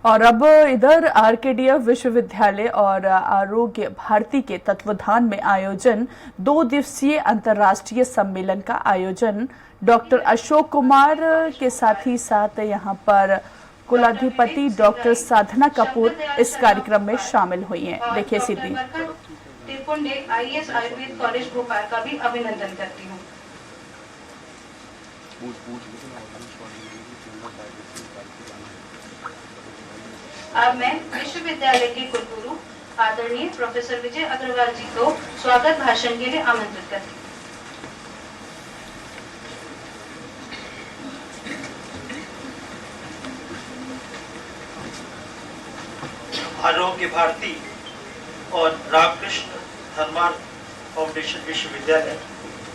और अब इधर आरकेडीएफ विश्वविद्यालय और आरोग्य भारती के तत्वाधान में आयोजन 2 दिवसीय अंतर्राष्ट्रीय सम्मेलन का आयोजन डॉक्टर अशोक कुमार के साथ ही साथ यहां पर कुलाधिपति डॉक्टर साधना कपूर इस कार्यक्रम में शामिल हुई हैं। देखिए सीधी आईएएस आयुर्वेद कॉलेज भोपाल का भी अभिनंदन करती हूँ। अब मैं विश्वविद्यालय के कुलगुरु आदरणीय प्रोफेसर विजय अग्रवाल जी को स्वागत भाषण के लिए आमंत्रित करती हूँ। आरोग्य भारती और रामकृष्ण धर्मार्थ फाउंडेशन विश्वविद्यालय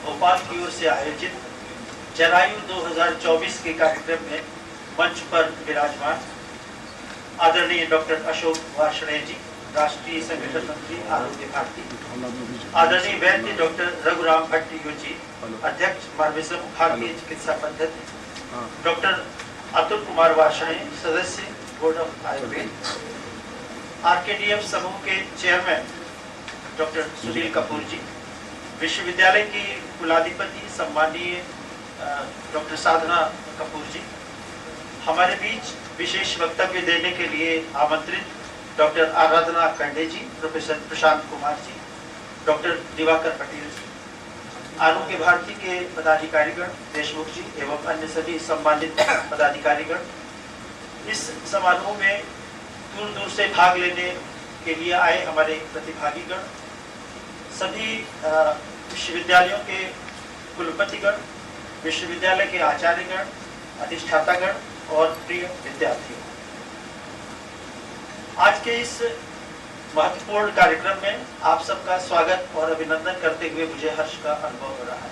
भोपाल की ओर से आयोजित जरायु 2024 के कार्यक्रम में मंच पर विराजमान आदरणीय डॉक्टर अशोक वार्ष्णेय जी, राष्ट्रीय संगठन मंत्री आरोग्य भारती, आदरणीय वैद्य डॉक्टर रघुराम भट्ट जी, अध्यक्ष मार्विज्म भारतीय चिकित्सा पद्धति, डॉक्टर अतुल कुमार वार्ष्णेय, सदस्य बोर्ड ऑफ आयुर्वेद, आरकेडीएफ समूह के चेयरमैन डॉक्टर सुनील कपूर जी, विश्वविद्यालय की कुलाधिपति सम्मानीय डॉक्टर साधना कपूर जी, हमारे बीच विशेष वक्तव्य देने के लिए आमंत्रित डॉक्टर आराधना कंडे जी, प्रोफेसर प्रशांत कुमार जी, डॉक्टर दिवाकर पटेल जी, आरोग्य भारती के पदाधिकारीगण देशमुख जी एवं अन्य सभी सम्मानित पदाधिकारीगण, इस समारोह में दूर दूर से भाग लेने के लिए आए हमारे प्रतिभागीगण, सभी विश्वविद्यालयों के कुलपतिगण, विश्वविद्यालय के आचार्यगण, अधिष्ठातागण और प्रिय विद्यार्थियों, आज के इस महत्वपूर्ण कार्यक्रम में आप सबका स्वागत और अभिनंदन करते हुए मुझे हर्ष का अनुभव हो रहा है।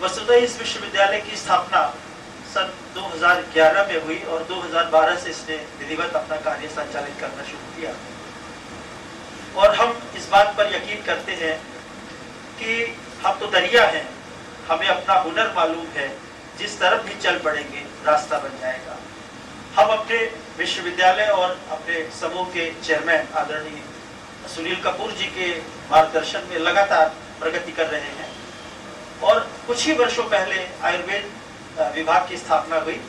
वस्तुतः इस विश्वविद्यालय की स्थापना सन 2011 में हुई और 2012 से इसने विधिवत अपना कार्य संचालित करना शुरू किया और हम इस बात पर यकीन करते हैं कि हम तो दरिया हैं, हमें अपना हुनर मालूम है, जिस तरफ भी चल पड़ेंगे रास्ता बन जाएगा। हम अपने विश्वविद्यालय और अपने समूह के चेयरमैन आदरणीय सुनील कपूर जी के मार्गदर्शन में लगातार प्रगति कर रहे हैं और कुछ ही वर्षों पहले आयुर्वेद विभाग की स्थापना हुई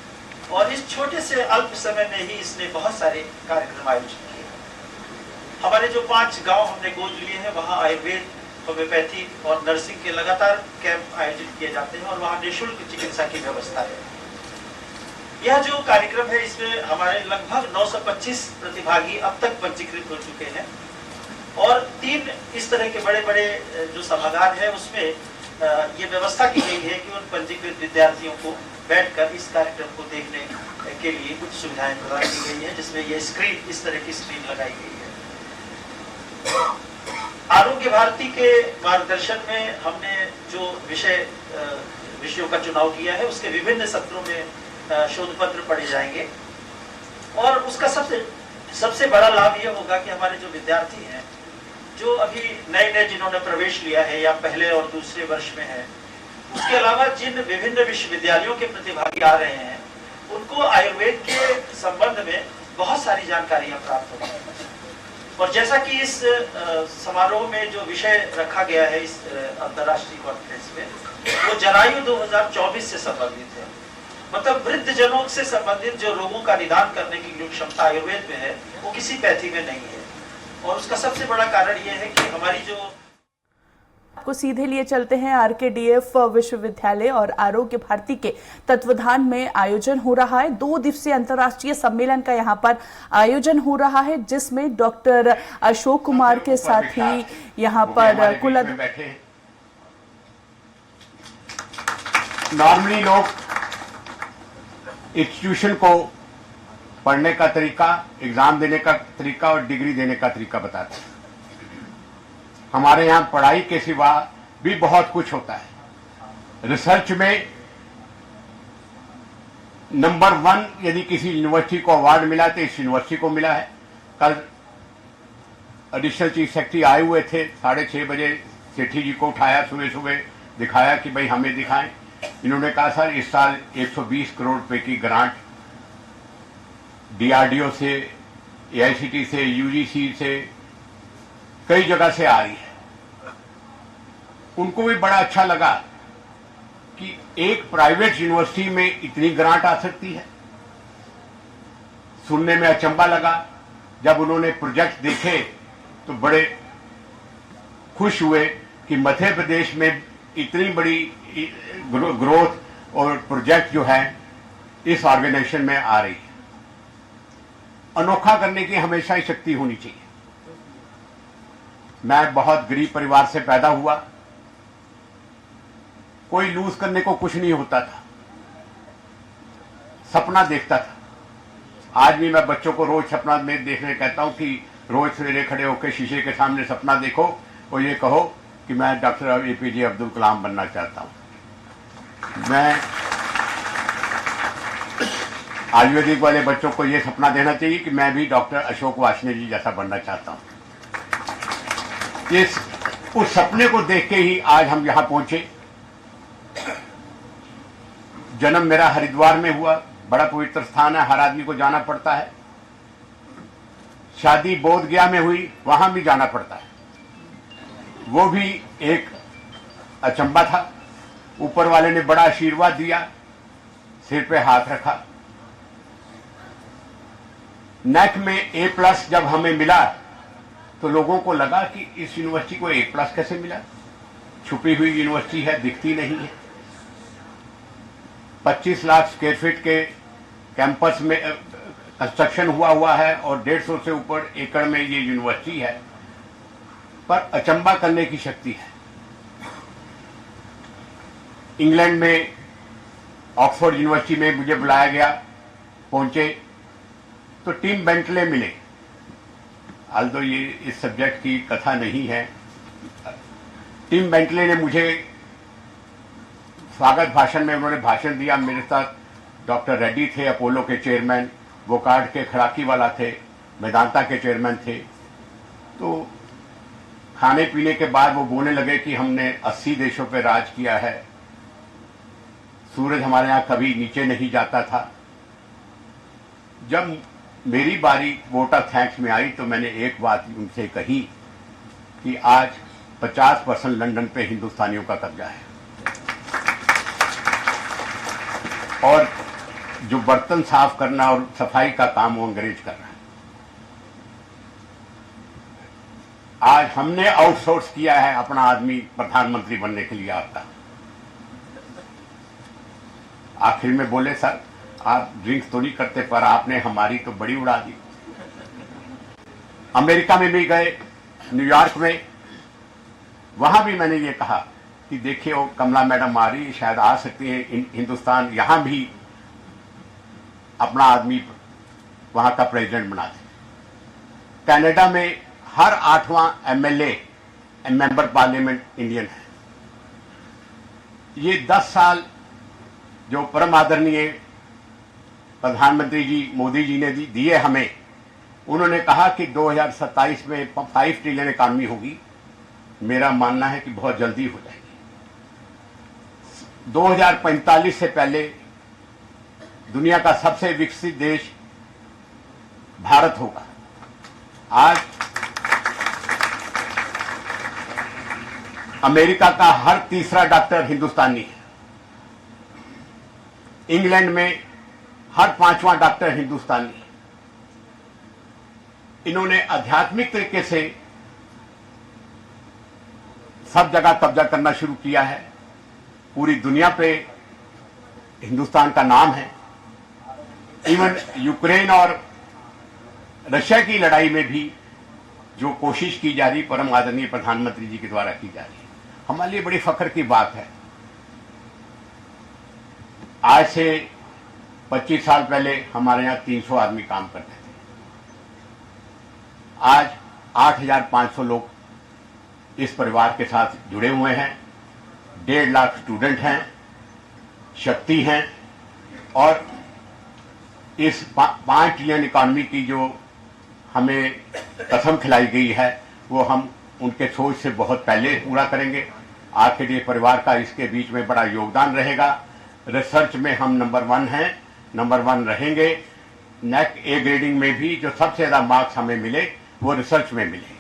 और इस छोटे से अल्प समय में ही इसने बहुत सारे कार्यक्रम आयोजित किए। हमारे जो 5 गांव हमने गोद लिए हैं, वहाँ आयुर्वेद, होम्योपैथी और नर्सिंग के लगातार कैंप आयोजित किए जाते हैं और वहाँ निःशुल्क चिकित्सा की व्यवस्था है। यह जो कार्यक्रम है, इसमें हमारे लगभग 925 प्रतिभागी अब तक पंजीकृत हो चुके हैं और 3 इस तरह के बड़े बड़े जो सभागार है उसमें ये व्यवस्था की गई है कि उन पंजीकृत विद्यार्थियों को बैठकर इस कार्यक्रम को देखने के लिए कुछ सुविधाएं प्रदान की गई है, जिसमें ये स्क्रीन, इस तरह की स्क्रीन लगाई गई है। आरोग्य भारती के मार्गदर्शन में हमने जो विषयों का चुनाव किया है, उसके विभिन्न सत्रों में शोध पत्र पढ़े जाएंगे और उसका सबसे बड़ा लाभ यह होगा कि हमारे जो विद्यार्थी हैं, जो अभी नए जिन्होंने प्रवेश लिया है या पहले और दूसरे वर्ष में है, उसके अलावा जिन विभिन्न विश्वविद्यालयों के प्रतिभागी आ रहे हैं, उनको आयुर्वेद के संबंध में बहुत सारी जानकारियां प्राप्त होंगी। और जैसा कि इस समारोह में जो विषय रखा गया है इस अंतर्राष्ट्रीय कॉन्फ्रेंस में, वो जरायु 2024 से संबंधित है। मतलब वृद्ध जनों से संबंधित जो रोगों का निदान करने की जो क्षमता आयुर्वेद में है, वो किसी पैथी में नहीं है और उसका सबसे बड़ा कारण ये है कि हमारी जो आपको सीधे लिए चलते हैं आरकेडीएफ विश्वविद्यालय और आरोग्य भारती के तत्वाधान में आयोजन हो रहा है। 2 दिवसीय अंतर्राष्ट्रीय सम्मेलन का यहां पर आयोजन हो रहा है, जिसमें डॉक्टर अशोक कुमार के साथ ही यहां पर कुलाधिपति नॉर्मली लोग इंस्टीट्यूशन को पढ़ने का तरीका, एग्जाम देने का तरीका और डिग्री देने का तरीका बताते हैं। हमारे यहाँ पढ़ाई के सिवा भी बहुत कुछ होता है। रिसर्च में नंबर 1 यदि किसी यूनिवर्सिटी को अवार्ड मिला तो इस यूनिवर्सिटी को मिला है। कल एडिशनल चीफ सेक्रेटरी आए हुए थे, 6:30 बजे सेठी जी को उठाया, सुबह सुबह दिखाया कि भाई हमें दिखाएं। इन्होंने कहा सर इस साल 120 करोड़ रुपए की ग्रांट DRDO से, AICT से, UGC से, कई जगह से आ रही है। उनको भी बड़ा अच्छा लगा कि एक प्राइवेट यूनिवर्सिटी में इतनी ग्रांट आ सकती है। सुनने में अचंभा लगा। जब उन्होंने प्रोजेक्ट देखे तो बड़े खुश हुए कि मध्य प्रदेश में इतनी बड़ी ग्रोथ और प्रोजेक्ट जो है इस ऑर्गेनाइजेशन में आ रही है। अनोखा करने की हमेशा ही शक्ति होनी चाहिए। मैं बहुत गरीब परिवार से पैदा हुआ। कोई लूज करने को कुछ नहीं होता था, सपना देखता था। आज भी मैं बच्चों को रोज सपना में देखने कहता हूं कि रोज सवेरे खड़े होकर शीशे के सामने सपना देखो और ये कहो कि मैं डॉक्टर APJ अब्दुल कलाम बनना चाहता हूं। मैं आयुर्वेदिक वाले बच्चों को ये सपना देना चाहिए कि मैं भी डॉक्टर अशोक वार्ष्णेय जी जैसा बनना चाहता हूं। उस सपने को देख के ही आज हम यहां पहुंचे। जन्म मेरा हरिद्वार में हुआ, बड़ा पवित्र स्थान है, हर आदमी को जाना पड़ता है। शादी बोध गया में हुई, वहां भी जाना पड़ता है। वो भी एक अचंबा था। ऊपर वाले ने बड़ा आशीर्वाद दिया, सिर पे हाथ रखा। नेक में A+ जब हमें मिला तो लोगों को लगा कि इस यूनिवर्सिटी को A+ कैसे मिला। छुपी हुई यूनिवर्सिटी है, दिखती नहीं है। 25 लाख स्क्वायर फीट के कैंपस में कंस्ट्रक्शन हुआ है और 150 से ऊपर एकड़ में ये यूनिवर्सिटी है, पर अचंबा करने की शक्ति है। इंग्लैंड में ऑक्सफोर्ड यूनिवर्सिटी में मुझे बुलाया गया, पहुंचे तो टिम बेंटले मिले। आल्दो ये इस सब्जेक्ट की कथा नहीं है। टिम बेंटले ने मुझे स्वागत भाषण में उन्होंने भाषण दिया। मेरे साथ डॉक्टर रेड्डी थे, अपोलो के चेयरमैन, वोकार्ड के खड़ाकी वाला थे, मेदांता के चेयरमैन थे। तो खाने पीने के बाद वो बोलने लगे कि हमने 80 देशों पे राज किया है, सूरज हमारे यहाँ कभी नीचे नहीं जाता था। जब मेरी बारी वोट ऑफ थैंक्स में आई तो मैंने एक बात उनसे कही कि आज 50% लंदन पे हिंदुस्तानियों का कब्जा है और जो बर्तन साफ करना और सफाई का काम वो अंग्रेज कर रहा है। आज हमने आउटसोर्स किया है अपना आदमी प्रधानमंत्री बनने के लिए आपका। आखिर में बोले, सर आप ड्रिंक्स तो नहीं करते पर आपने हमारी तो बड़ी उड़ा दी। अमेरिका में भी गए, न्यूयॉर्क में, वहां भी मैंने ये कहा कि देखिए वो कमला मैडम आ रही, शायद आ सकती है हिंदुस्तान यहां भी अपना आदमी वहां का प्रेसिडेंट बना दे। कनाडा में हर 8वां MLA मेंबर पार्लियामेंट इंडियन है। ये 10 साल जो परम आदरणीय प्रधानमंत्री जी मोदी जी ने दिए हमें, उन्होंने कहा कि 2027 में 5 ट्रिलियन इकॉनमी होगी। मेरा मानना है कि बहुत जल्दी हो जाएगी। 2045 से पहले दुनिया का सबसे विकसित देश भारत होगा। आज अमेरिका का हर तीसरा डॉक्टर हिंदुस्तानी है। इंग्लैंड में हर 5वां डॉक्टर हिंदुस्तानी है। इन्होंने आध्यात्मिक तरीके से सब जगह कब्जा करना शुरू किया है। पूरी दुनिया पे हिंदुस्तान का नाम है। इवन यूक्रेन और रशिया की लड़ाई में भी जो कोशिश की जा रही परम आदरणीय प्रधानमंत्री जी के द्वारा की जा रही है, हमारे लिए बड़ी फख्र की बात है। आज से 25 साल पहले हमारे यहाँ 300 आदमी काम करते थे। आज 8,500 लोग इस परिवार के साथ जुड़े हुए हैं। 1.5 लाख स्टूडेंट हैं, शक्ति हैं और इस 5 ट्रिलियन इकॉनमी की जो हमें कसम खिलाई गई है वो हम उनके सोच से बहुत पहले पूरा करेंगे। आखिर ये परिवार का इसके बीच में बड़ा योगदान रहेगा। रिसर्च में हम नंबर 1 हैं, नंबर 1 रहेंगे। नेक ए ग्रेडिंग में भी जो सबसे ज्यादा मार्क्स हमें मिले वो रिसर्च में मिले।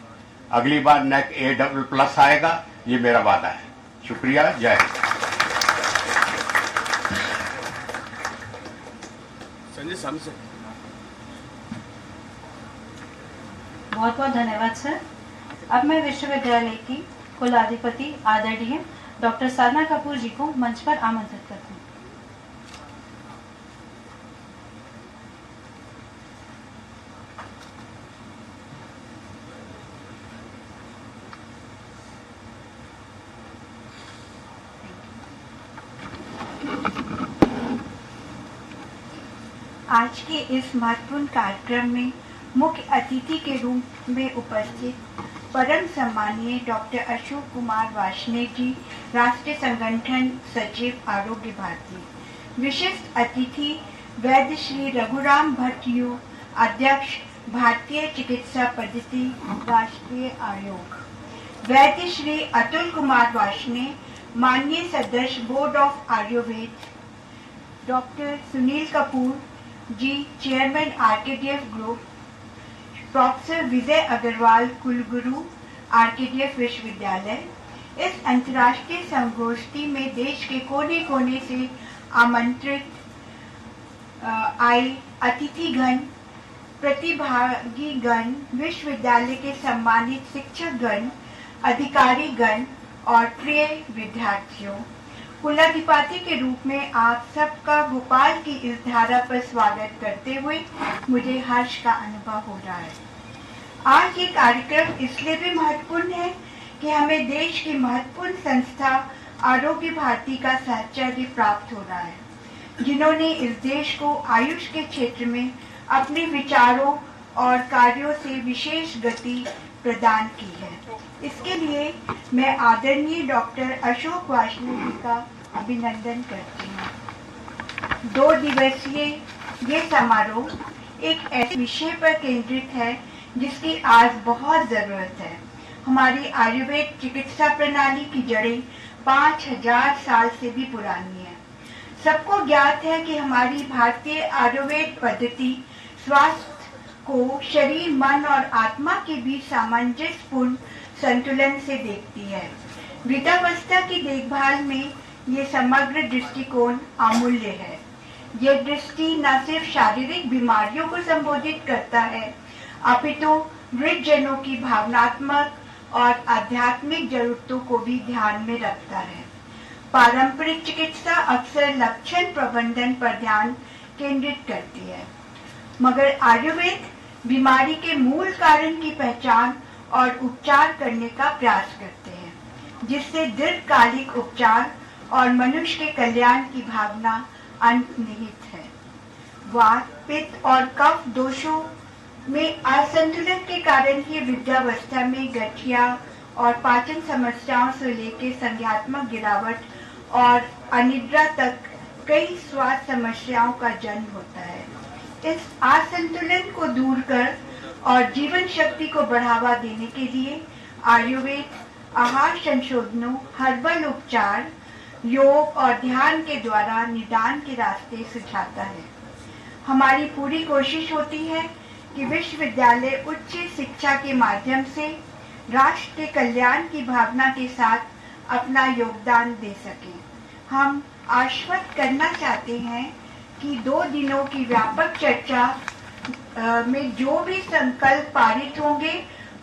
अगली बार नेक ए डबल प्लस आएगा, ये मेरा वादा है। शुक्रिया, जय हिंद। संजय सामने से। बहुत बहुत धन्यवाद सर। अब मैं विश्वविद्यालय की कुलाधिपति आदरणीय डॉक्टर साधना कपूर जी को मंच पर आमंत्रित करती हूँ। आज के इस महत्वपूर्ण कार्यक्रम में मुख्य अतिथि के रूप में उपस्थित परम सम्मानीय डॉक्टर अशोक कुमार वार्ष्णेय जी, राष्ट्रीय संगठन सचिव आरोग्य भारती। विशिष्ट अतिथि वैद्य श्री रघुराम भट्ट यू, अध्यक्ष भारतीय चिकित्सा पद्धति राष्ट्रीय आयोग। वैद्य श्री अतुल कुमार वार्ष्णेय, माननीय सदस्य board of Ayurveda. Doctor Sunil Kapoor ji, chairman RKDF group. Professor Vijay Agarwal, कुलगुरु आरकेडीएफ विश्वविद्यालय। इस अंतर्राष्ट्रीय संगोष्ठी में देश के कोने कोने से आमंत्रित आए अतिथिगण, प्रतिभागीगण, विश्वविद्यालय के सम्मानित शिक्षकगण, अधिकारीगण और प्रिय विद्यार्थियों, कुलाधिपति के रूप में आप सबका भोपाल की इस धारा पर स्वागत करते हुए मुझे हर्ष का अनुभव हो रहा है। आज ये कार्यक्रम इसलिए भी महत्वपूर्ण है कि हमें देश की महत्वपूर्ण संस्था आरोग्य भारती का साहचर्य प्राप्त हो रहा है, जिन्होंने इस देश को आयुष के क्षेत्र में अपने विचारों और कार्यों से विशेष गति प्रदान की है। इसके लिए मैं आदरणीय डॉक्टर अशोक वार्ष्णेय जी का अभिनंदन करती हूँ। 2 दिवसीय ये समारोह एक ऐसे विषय पर केंद्रित है जिसकी आज बहुत जरूरत है। हमारी आयुर्वेद चिकित्सा प्रणाली की जड़ें 5000 साल से भी पुरानी है। सबको ज्ञात है कि हमारी भारतीय आयुर्वेद पद्धति स्वास्थ्य को शरीर, मन और आत्मा के बीच सामंजस्यपूर्ण संतुलन से देखती है। वृद्धावस्था की देखभाल में ये समग्र दृष्टिकोण अमूल्य है। यह दृष्टि न सिर्फ शारीरिक बीमारियों को संबोधित करता है, अपितु वृद्धजनों की भावनात्मक और आध्यात्मिक जरूरतों को भी ध्यान में रखता है। पारंपरिक चिकित्सा अक्सर लक्षण प्रबंधन पर ध्यान केंद्रित करती है, मगर आयुर्वेद बीमारी के मूल कारण की पहचान और उपचार करने का प्रयास करते हैं, जिससे दीर्घकालिक उपचार और मनुष्य के कल्याण की भावना अंतर्निहित है। वात, पित्त और कफ दोषों में असंतुलन के कारण ही वृद्धावस्था में गठिया और पाचन समस्याओं से लेकर संज्ञात्मक गिरावट और अनिद्रा तक कई स्वास्थ्य समस्याओं का जन्म होता है। इस असंतुलन को दूर कर और जीवन शक्ति को बढ़ावा देने के लिए आयुर्वेद आहार संशोधनों, हर्बल उपचार, योग और ध्यान के द्वारा निदान के रास्ते सुझाता है। हमारी पूरी कोशिश होती है कि विश्वविद्यालय उच्च शिक्षा के माध्यम से राष्ट्र के कल्याण की भावना के साथ अपना योगदान दे सके। हम आश्वस्त करना चाहते हैं कि 2 दिनों की व्यापक चर्चा में जो भी संकल्प पारित होंगे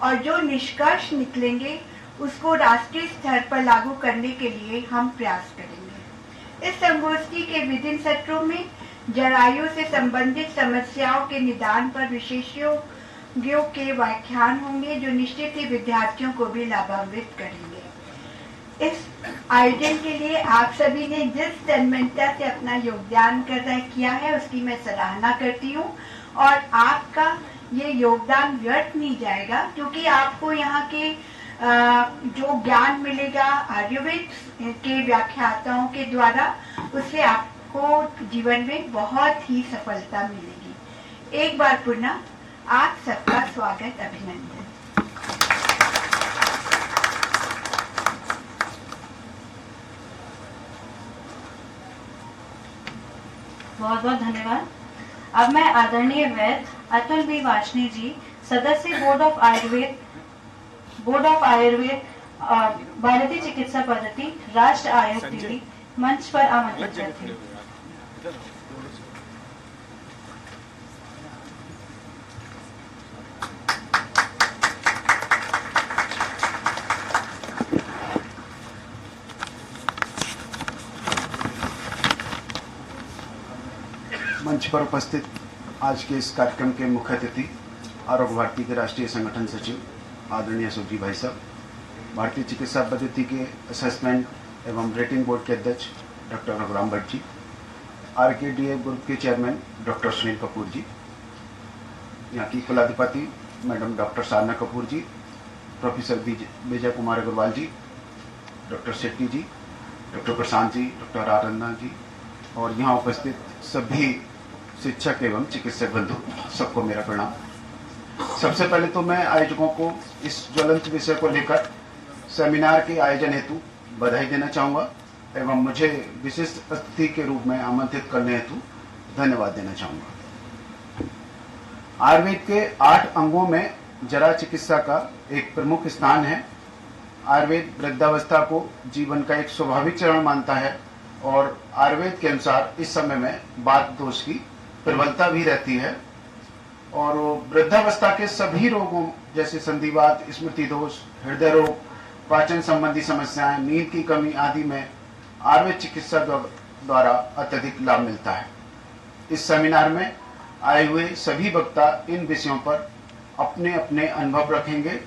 और जो निष्कर्ष निकलेंगे उसको राष्ट्रीय स्तर पर लागू करने के लिए हम प्रयास करेंगे। इस संगोष्ठी के विभिन्न सत्रों में जरायु से संबंधित समस्याओं के निदान पर विशेषज्ञों के व्याख्यान होंगे, जो निश्चित ही विद्यार्थियों को भी लाभान्वित करेंगे। इस आयोजन के लिए आप सभी ने जिस तन्मयता से अपना योगदान किया है उसकी मैं सराहना करती हूँ, और आपका ये योगदान व्यर्थ नहीं जाएगा, क्योंकि आपको यहाँ के जो ज्ञान मिलेगा आयुर्वेद के व्याख्याताओं के द्वारा, उससे आपको जीवन में बहुत ही सफलता मिलेगी। एक बार पुनः आप सबका स्वागत, अभिनंदन। बहुत बहुत धन्यवाद। अब मैं आदरणीय वैद्य अतुल बी वार्ष्णेय जी, सदस्य बोर्ड ऑफ आयुर्वेद भारतीय चिकित्सा पद्धति राष्ट्र आयोग दिल्ली, मंच पर आमंत्रित करती हूँ। मंच पर उपस्थित आज के इस कार्यक्रम के मुख्य अतिथि आरोग्य भारती के राष्ट्रीय संगठन सचिव आदरणीय सुरजी भाई साहब, भारतीय चिकित्सा पद्धति के असेसमेंट एवं रेटिंग बोर्ड के अध्यक्ष doctor Raghuram Bhatt ji, RKDA group के चेयरमैन डॉक्टर सुनील कपूर जी, यहाँ की कुलाधिपति मैडम डॉक्टर साधना कपूर जी, प्रोफेसर विजय कुमार अग्रवाल जी, डॉक्टर शेट्टी जी, डॉक्टर प्रशांत जी, डॉक्टर आनंदा जी और यहाँ उपस्थित सभी शिक्षक एवं चिकित्सक बंधु, सबको मेरा प्रणाम। सबसे पहले तो मैं आयोजकों को इस ज्वलंत विषय को लेकर सेमिनार के आयोजन हेतु बधाई देना चाहूँगा एवं मुझे विशिष्ट अतिथि के रूप में आमंत्रित करने हेतु धन्यवाद देना चाहूँगा। आयुर्वेद के 8 अंगों में जरा चिकित्सा का एक प्रमुख स्थान है। आयुर्वेद वृद्धावस्था को जीवन का एक स्वाभाविक चरण मानता है और आयुर्वेद के अनुसार इस समय में वात दोष की प्रबलता भी रहती है और वृद्धावस्था के सभी रोगों जैसे संधिवात, स्मृति दोष, हृदय रोग, पाचन संबंधी समस्याएं, नींद की कमी आदि में आयुर्वेद चिकित्सा द्वारा अत्यधिक लाभ मिलता है। इस सेमिनार में आए हुए सभी वक्ता इन विषयों पर अपने अपने अनुभव रखेंगे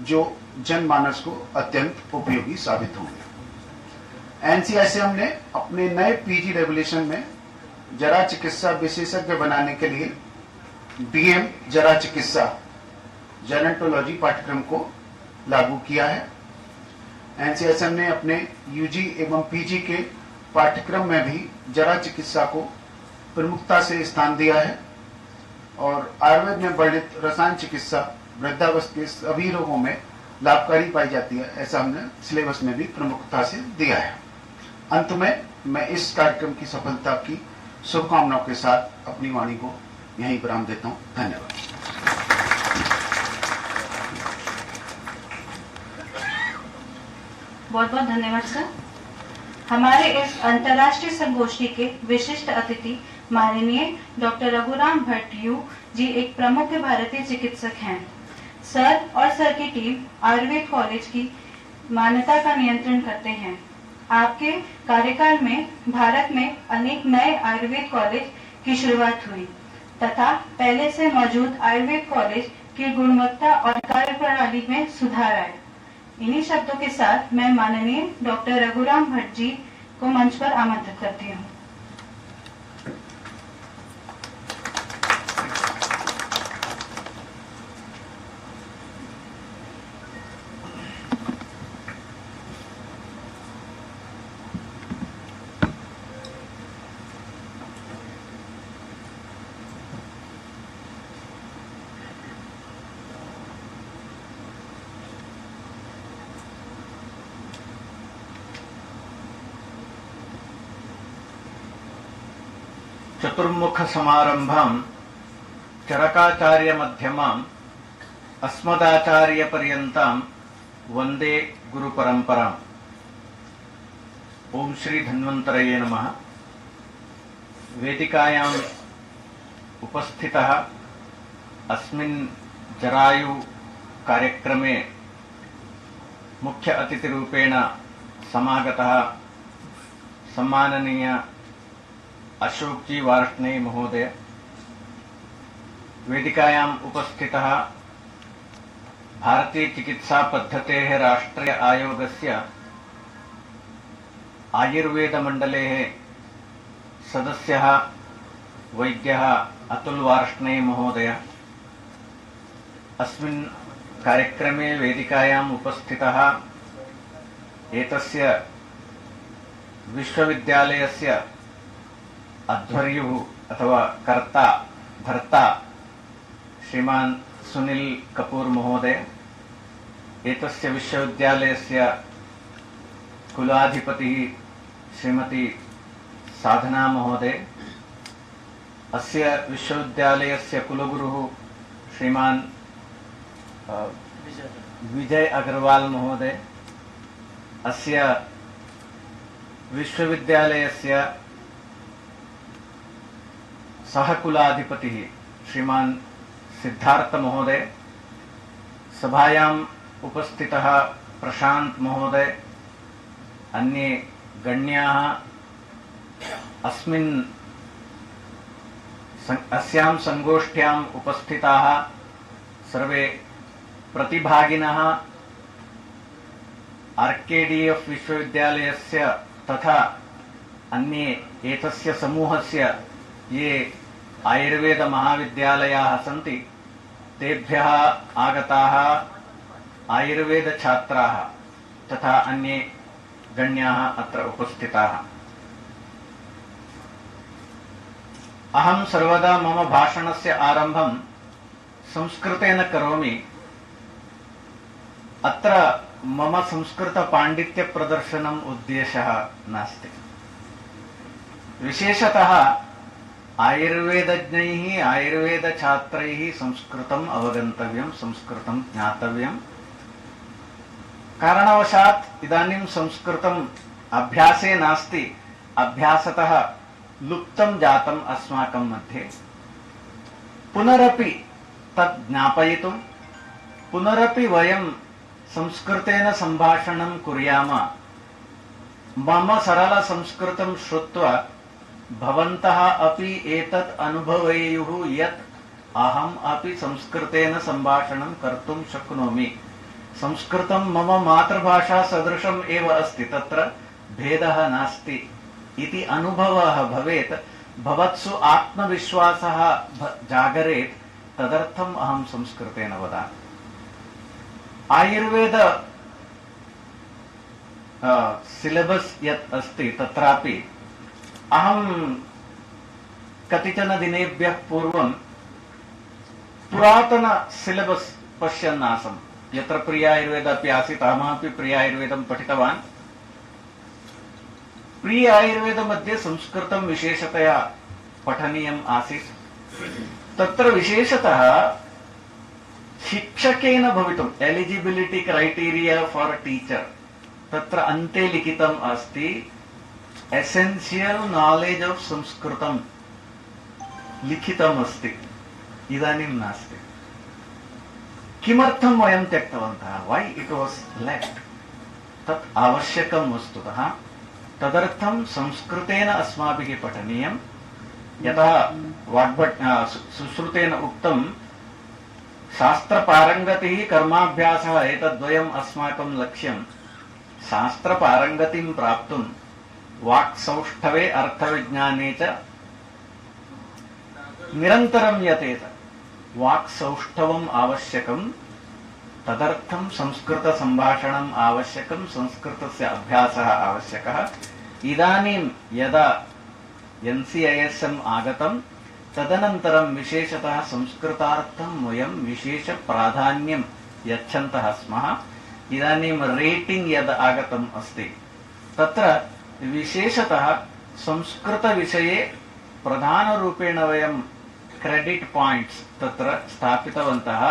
जो जनमानस को अत्यंत उपयोगी साबित होंगे। NCICM ने अपने नए PG रेगुलेशन में जरा चिकित्सा विशेषज्ञ बनाने के लिए DM जरा चिकित्सा जेनेटोलॉजी पाठ्यक्रम को लागू किया है। NCICM ने अपने UG एवं PG के पाठ्यक्रम में भी जरा चिकित्सा को प्रमुखता से स्थान दिया है और आयुर्वेद में वर्णित रसायन चिकित्सा वृद्धावस्था के सभी रोगों में लाभकारी पाई जाती है, ऐसा हमने सिलेबस में भी प्रमुखता से दिया है। अंत में मैं इस कार्यक्रम की सफलता की शुभकामनाओं के साथ अपनी वाणी को यहीं विराम देता हूं। धन्यवाद। बहुत बहुत धन्यवाद सर। हमारे इस अंतर्राष्ट्रीय संगोष्ठी के विशिष्ट अतिथि माननीय डॉक्टर रघुराम भट्ट यू जी एक प्रमुख भारतीय चिकित्सक हैं। सर और सर की टीम आयुर्वेद कॉलेज की मान्यता का नियंत्रण करते हैं। आपके कार्यकाल में भारत में अनेक नए आयुर्वेद कॉलेज की शुरुआत हुई तथा पहले से मौजूद आयुर्वेद कॉलेज की गुणवत्ता और कार्यप्रणाली में सुधार आए। इन्हीं शब्दों के साथ मैं माननीय डॉक्टर रघुराम भट्ट जी को मंच पर आमंत्रित करती हूँ। चतुर्मुख समारंभम चरकाचार्य मध्यमाम अस्मदाचार्य पर्यंतम वंदे गुरु परंपराम। ओम श्री धन्वंतरये नमः। वेदिकायां उपस्थितः अस्मिन् जरायु कार्यक्रमे मुख्य अतिथिरूपेण समागतः सम्माननीय अशोक जी वार्ष्णेय महोदय, वेदिकायाम् उपस्थितः भारतीय चिकित्सा पद्धतेः राष्ट्रीय आयोगस्य आयुर्वेद मंडलेः सदस्यः वैद्यः अतुल वार्ष्णेय महोदय, अस्मिन् कार्यक्रमे वेदिकायाम् उपस्थितः एतस्य विश्वविद्यालयस्य अध्वर्युः अथवा कर्ता भर्ता श्रीमान सुनील कपूर महोदय, एतस्य विश्वविद्यालयस्य कुलाधिपतिः श्रीमती साधना महोदय, अस्य विश्वविद्यालयस्य कुलगुरुः श्रीमान् विजय अग्रवाल महोदय, अस्य विश्वविद्यालयस्य सहकुलाधिपतिः श्रीमान् सिद्धार्थ महोदय, सभायाम् उपस्थितः प्रशांत महोदय, अन्ये गण्याः अस्यां संगोष्ठ्याम् उपस्थिताः सर्वे प्रतिभागिनः, आर्केडीएफ विश्वविद्यालयस्य तथा अन्ये एतस्य समूहस्य ये आयुर्वेद महाविद्यालयाः सन्ति तेभ्यः आगताः आयुर्वेद छात्राः तथा अन्ये गण्याः अत्र उपस्थिताः। अहं सर्वदा मम भाषणस्य आरम्भं संस्कृतेन करोमि। अत्र मम संस्कृतपाण्डित्य प्रदर्शनम् उद्देशः नास्ति। विशेषतः आयुर्वेदज्ञैः आयुर्वेदछात्रैः संस्कृतम् अवगन्तव्यं, संस्कृतं ज्ञातव्यं। कारणवशात् इदानीं संस्कृतम् अभ्यासे नास्ति, अभ्यासतः लुप्तं जातम् अस्माकं मध्ये। पुनरपि तत् ज्ञापयितुं, पुनरपि वयं संस्कृतेन सम्भाषणं कुर्याम। मम सरल संस्कृतं श्रुत्वा भवन्तः अपि एतत् अनुभवेयुः यत् अहम् अपि संस्कृतेन सम्भाषणं कर्तुं शक्नोमि। संस्कृतं मम मातृभाषा सदृशम् एव अस्ति, तत्र भेदः नास्ति इति अनुभवः भवेत्। भवत्सु आत्मविश्वासः जागरेत्, तदर्थम् अहं संस्कृतेन वदामि। आयुर्वेद सिलेबस् यत् अस्ति तत्रापि अहं कतिचन दिनेभ्यः पूर्वं पुरातन सिलेबस् पश्यन् आसम्। यत्र प्रिय आयुर्वेद अपि आसीत्, अहमपि प्रिय आयुर्वेदं पठितवान्। प्रिय आयुर्वेद मध्ये संस्कृतं विशेषतया पठनीयम् आसीत्। तत्र विशेषतः शिक्षकेन भवितुम् एलिजिबिलिटी क्राइटेरिया फॉर टीचर तत्र अन्ते लिखितम् अस्ति एसेन्शियल नॉलेज ऑफ संस्कृतम् लिखितम् अस्ति। इदानीं नास्ति। किमर्थं वयं त्यक्तवन्तः? Why it was left? तत् आवश्यकं वस्तुतः। तदर्थं संस्कृतेन अस्माभिः पठनीयम्। यतः वाग्भट सुश्रुतेन उक्तं शास्त्रपारङ्गतिः कर्माभ्यासः, एतद्वयम् अस्माकं लक्ष्यं। शास्त्रपारङ्गतिं प्राप्तुं वाक्सौष्ठवे अर्थविज्ञाने च निरन्तरं यतेत वाक्सौष्ठवम् आवश्यकम्। तदर्थं संस्कृतसम्भाषणम् आवश्यकं, संस्कृतस्य अभ्यासः आवश्यकः। इदानीं यदा NCISM आगतं, तदनन्तरं विशेषतः संस्कृतार्थं वयं विशेष प्राधान्यं यच्छन्तः स्मः। इदानीं रेटिंग यद् आगतम् अस्ति तत्र विशेषतः संस्कृतविषये प्रधानरूपेण वयं क्रेडिट पॉइंट्स तत्र स्थापितवन्तः।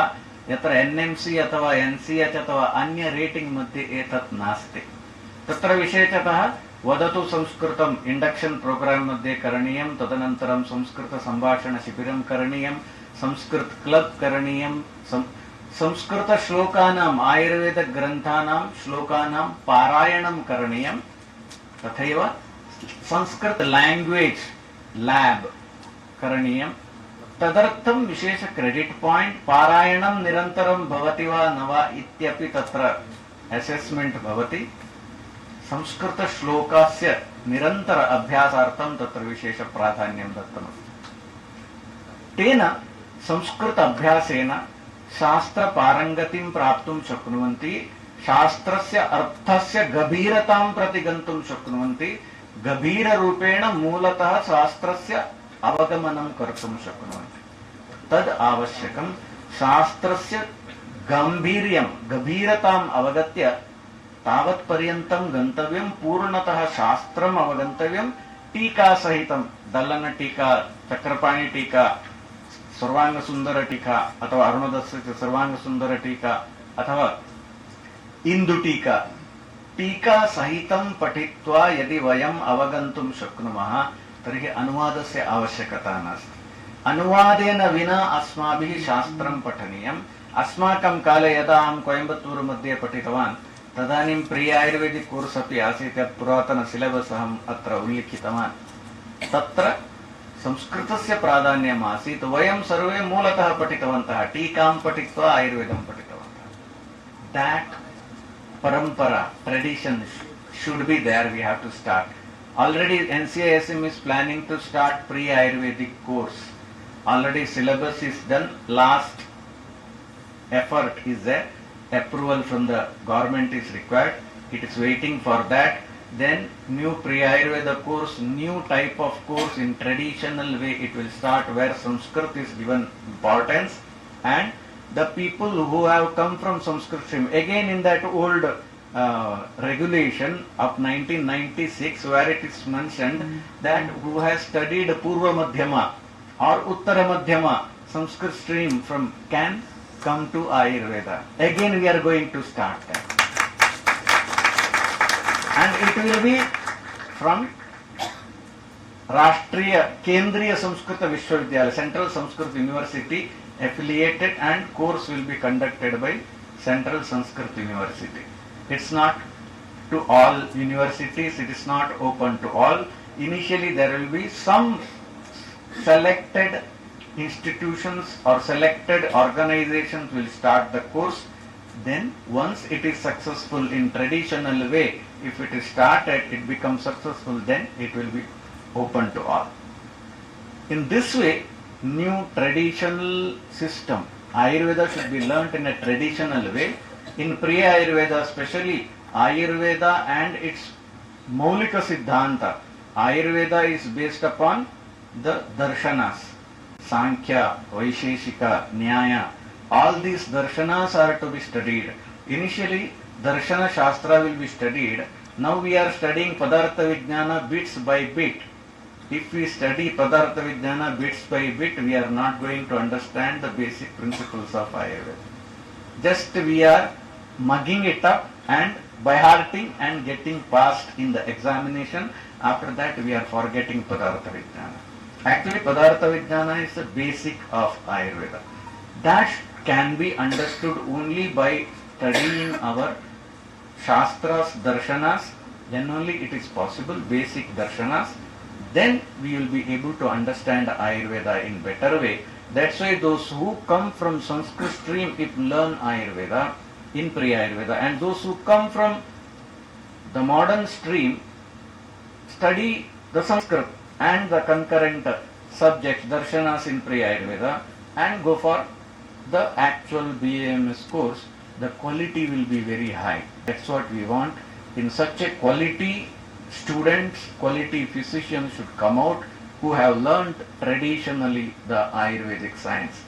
यत्र NMC अथवा NCH अथवा अन्य रेटिंग मध्ये एतत् नास्ति। तत्र विशेषतः वदतु संस्कृतम् इंडक्शन प्रोग्राम मध्ये करणीयं, तदनन्तरं संस्कृत संभाषण शिबिरं करणीयं, संस्कृत क्लब करणीयं, संस्कृत श्लोकानाम् आयुर्वेद ग्रन्थानां श्लोकानां पारायणं करणीयं, तथैव संस्कृत लैंग्वेज लैब करणीयं। तदर्थं विशेष क्रेडिट पॉइंट, पारायणं निरन्तरं भवति वा न वा इत्यपि तत्र असेसमेंट भवति। संस्कृत श्लोकस्य निरन्तर अभ्यासार्थं तत्र विशेष प्राधान्यं दत्तमस्ति। तेन संस्कृत अभ्यासेन शास्त्र पारंगतिं प्राप्तुं शक्नुवन्ति, शास्त्रस्य अर्थस्य गभीरतां प्रति गन्तुं शक्नुवन्ति, गभीररूपेण मूलतः शास्त्रस्य अवगमनं कर्तुं शक्नुवन्ति। तद् आवश्यकं। शास्त्रस्य गाम्भीर्यं गभीरताम् अवगत्य तावत्पर्यन्तं गन्तव्यं, पूर्णतः शास्त्रम् अवगन्तव्यं, टीका सहितं दल्लन टीका, चक्रपाणि टीका, सर्वांग सुंदर टीका अथवा अरुणोदस्य सर्वांग सुंदर टीका अथवा इंदु टीका, टीका सहितं पठित्वा यदि वयम् अवगन्तुं शक्नुमः तर्हि अनुवादस्य आवश्यकता नास्ति। अनुवादेन विना अस्माभिः शास्त्रं पठनीयम्। अस्माकं काले यदा अहं कोयम्बत्तूरु मध्ये पठितवान् तदानीं प्री आयुर्वेदिक कोर्स् अपि आसीत्, यत् पुरातन सिलेबस् अहम् अत्र उल्लिखितवान्। तत्र संस्कृतस्य प्राधान्यम् आसीत्। वयं सर्वे मूलतः पठितवन्तः, टीकां पठित्वा आयुर्वेदं पठितवन्तः। That parampara, tradition should be there. We have to start. Already NCISM is planning to start pre-Ayurvedic course. Already syllabus is done. Last effort is there. Approval from the government is required. It is waiting for that. Then new pre-Ayurveda course, new type of course in traditional way it will start, where Sanskrit is given importance, and the people who have come from Sanskrit stream, again in that old regulation of 1996 where it is mentioned that who has studied Purva Madhyama or Uttara Madhyama Sanskrit stream from can come to Ayurveda. Again we are going to start that. And it will be from Rashtriya Kendriya Sanskrit Vishwavidyalaya, Central Sanskrit University affiliated, and course will be conducted by Central Sanskrit University. It's not to all universities, it is not open to all. Initially there will be some selected institutions or selected organizations will start the course. Then once it is successful in traditional way, if it is started, it becomes successful, then it will be open to all. In this way, new traditional system, Ayurveda should be learnt in a traditional way. In pre-Ayurveda especially, Ayurveda and its Maulika Siddhanta, Ayurveda is based upon the darshanas, Sankhya, Vaisheshika, Nyaya. All these darshanas are to be studied. Initially, Darshana Shastra will be studied. Now we are studying Padartha Vijnana bits by bit. If we study Padartha Vijnana bits by bit, we are not going to understand the basic principles of Ayurveda. Just we are mugging it up and by hearting and getting passed in the examination. After that we are forgetting Padartha Vijnana. Actually Padartha Vijnana is the basic of Ayurveda. That can be understood only by studying our Shastras, Darshanas. Then only it is possible, basic Darshanas. Then we will be able to understand Ayurveda in better way. That's why those who come from Sanskrit stream, if learn Ayurveda in pre-Ayurveda, and those who come from the modern stream study the Sanskrit and the concurrent subjects, Darshanas in pre-Ayurveda, and go for the actual BAMS course, the quality will be very high. That's what we want. In such a quality students, quality physicians should come out who have learnt traditionally the Ayurvedic science.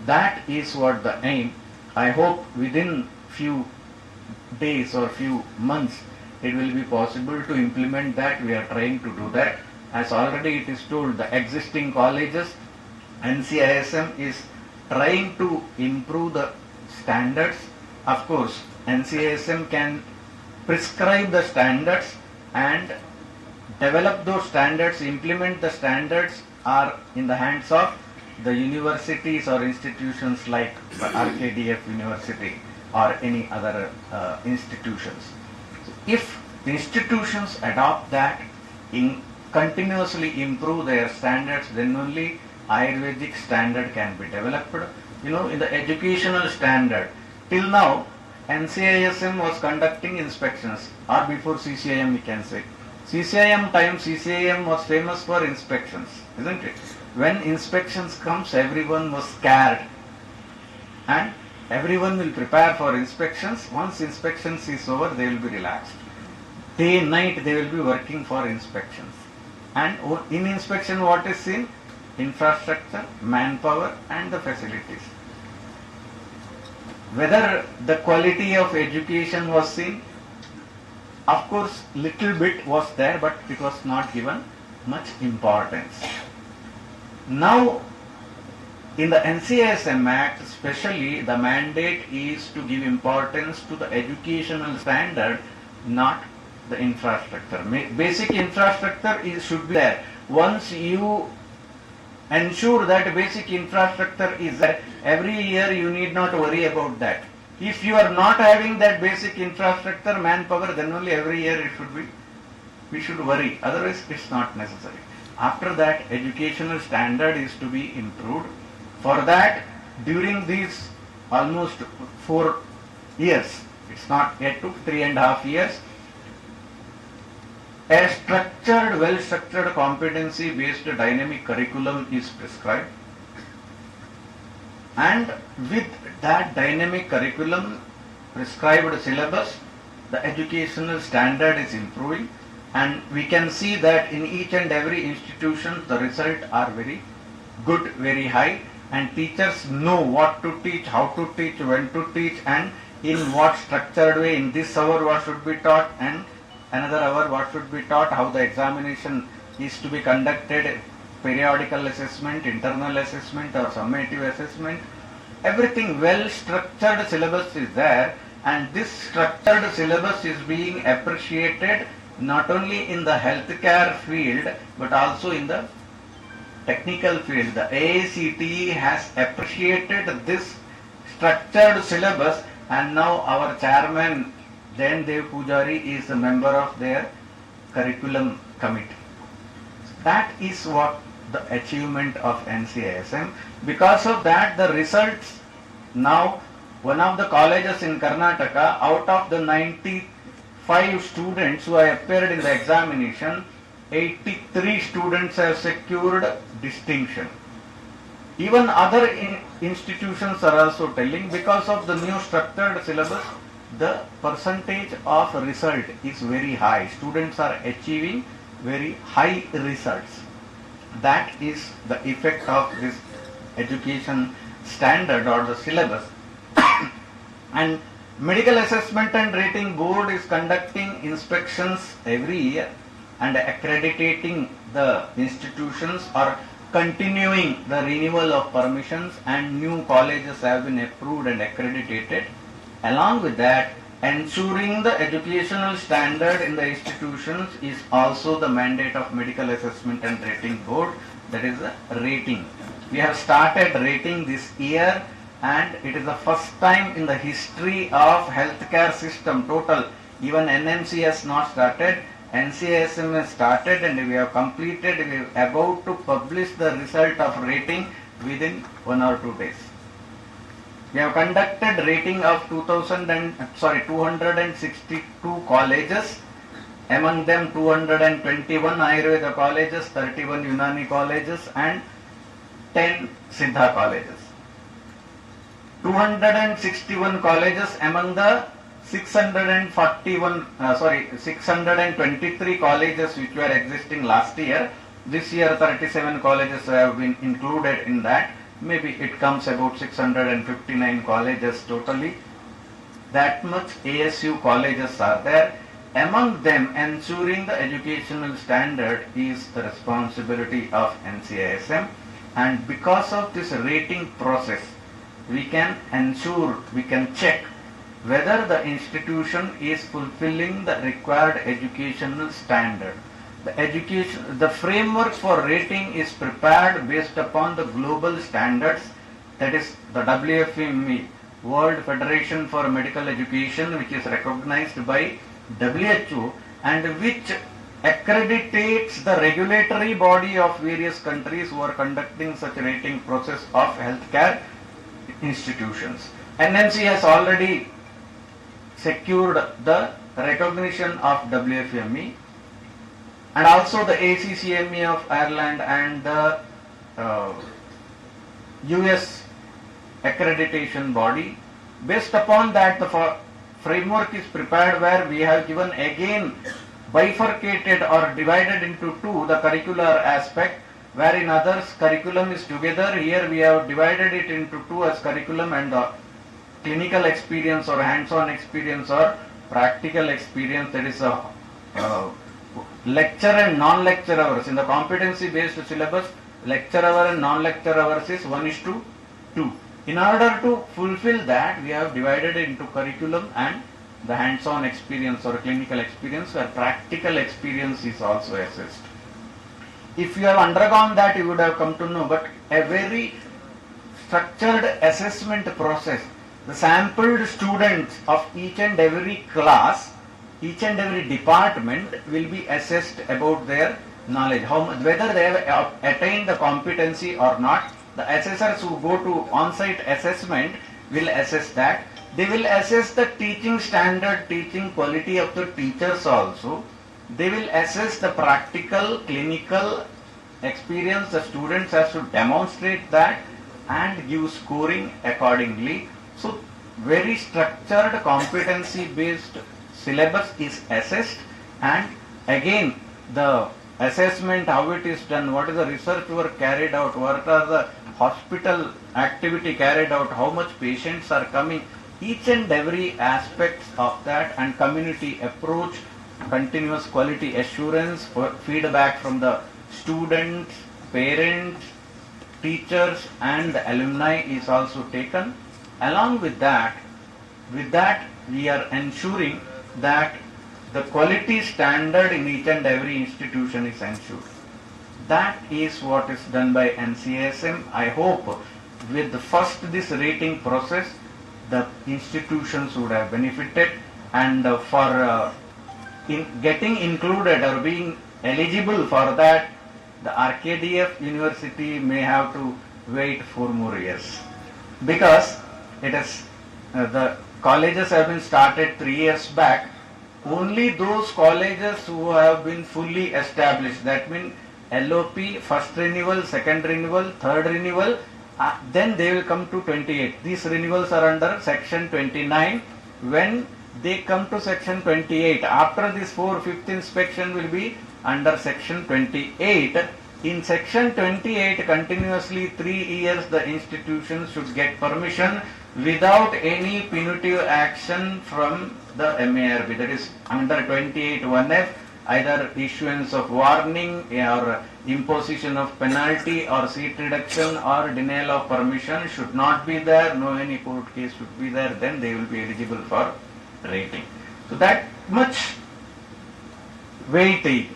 That is what the aim. I hope within few days or few months it will be possible to implement that. We are trying to do that. As already it is told, the existing colleges, NCISM is trying to improve the standards. Of course, NCISM can prescribe the standards and develop those standards, implement the standards are in the hands of the universities or institutions like the RKDF University or any other institutions. If the institutions adopt that, continuously improve their standards, then only Ayurvedic standard can be developed. You know, in the educational standard, till now NCISM was conducting inspections, or before CCIM we can say. CCIM time, CCIM was famous for inspections, isn't it? When inspections comes, everyone was scared and everyone will prepare for inspections. Once inspections is over, they will be relaxed. Day and night they will be working for inspections. And in inspection what is seen? Infrastructure, manpower and the facilities. Whether the quality of education was seen, of course little bit was there, but it was not given. much importance. Now, in the NCISM Act, especially, the mandate is to give importance to the educational standard, not the infrastructure. Basic infrastructure should be there. Once you ensure that basic infrastructure is there, every year you need not worry about that. If you are not having that basic infrastructure, manpower, then only every year we should worry. Otherwise, it's not necessary. After that, educational standard is to be improved. For that, during these almost 4 years, it's not yet took 3.5 years, a structured, well-structured, competency-based dynamic curriculum is prescribed. And with that dynamic curriculum, prescribed syllabus, the educational standard is improving, and we can see that in each and every institution the results are very good, very high, and teachers know what to teach, how to teach, when to teach, and in what structured way. In this hour what should be taught, and another hour what should be taught, how the examination is to be conducted, periodical assessment, internal assessment or summative assessment. Everything well structured syllabus is there, and this structured syllabus is being appreciated not only in the healthcare field but also in the technical field. The AICTE has appreciated this structured syllabus, and now our chairman Jain Dev Pujari is a member of their curriculum committee. That is what the achievement of NCISM. Because of that, the results now, one of the colleges in Karnataka, out of the 95 students who have appeared in the examination, 83 students have secured distinction. Even other institutions are also telling, because of the new structured syllabus, the percentage of result is very high. Students are achieving very high results. That is the effect of this education standard or the syllabus. And Medical Assessment and Rating Board is conducting inspections every year and accrediting the institutions or continuing the renewal of permissions, and new colleges have been approved and accredited. Along with that, ensuring the educational standard in the institutions is also the mandate of Medical Assessment and Rating Board, that is the rating. We have started rating this year, and it is the first time in the history of healthcare system total. Even NMC has not started, NCISM has started, and we have completed. We are about to publish the result of rating within 1 or 2 days. We have conducted rating of 262 colleges, among them 221 Ayurveda colleges, 31 Unani colleges, and 10 Siddha colleges. 261 colleges among the 623 colleges which were existing last year. This year 37 colleges have been included in that. Maybe it comes about 659 colleges totally. That much ASU colleges are there. Among them, ensuring the educational standard is the responsibility of NCISM, and because of this rating process, we can ensure, we can check whether the institution is fulfilling the required educational standard. The framework for rating is prepared based upon the global standards, that is the WFME, World Federation for Medical Education, which is recognized by WHO and which accreditates the regulatory body of various countries who are conducting such rating process of healthcare institutions. NMC has already secured the recognition of WFME, and also the ACCME of Ireland and the US accreditation body. Based upon that, the framework is prepared where we have given again bifurcated or divided into two the curricular aspect, where in others curriculum is together. Here we have divided it into two as curriculum and clinical experience or hands-on experience or practical experience, that is lecture and non-lecture hours. In the competency based syllabus, lecture hour and non-lecture hours is 1:2. In order to fulfill that, we have divided it into curriculum and the hands-on experience or clinical experience, where practical experience is also assessed. If you have undergone that, you would have come to know, but a very structured assessment process. The sampled students of each and every class, each and every department will be assessed about their knowledge, whether they have attained the competency or not. The assessors who go to on-site assessment will assess that. They will assess the teaching standard, teaching quality of the teachers also. They will assess the practical, clinical experience. The students have to demonstrate that and give scoring accordingly. So, very structured competency based syllabus is assessed, and again the assessment, how it is done, what is the research work carried out, what are the hospital activity carried out, how much patients are coming, each and every aspect of that, and community approach, continuous quality assurance, feedback from the students, parents, teachers and the alumni is also taken. Along with that we are ensuring that the quality standard in each and every institution is ensured. That is what is done by NCASM. I hope with the first this rating process, the institutions would have benefited, and for in getting included or being eligible for that, the RKDF University may have to wait 4 more years, because it is the colleges have been started 3 years back. Only those colleges who have been fully established, that means LOP, first renewal, second renewal, third renewal, then they will come to 28. These renewals are under section 29. When they come to section 28, after this 4/5 inspection will be under section 28. In section 28, continuously 3 years the institution should get permission without any punitive action from the MARB. That is under 28(1)(f), either issuance of warning or imposition of penalty or seat reduction or denial of permission should not be there, no any court case should be there, then they will be eligible for rating. So that much weightage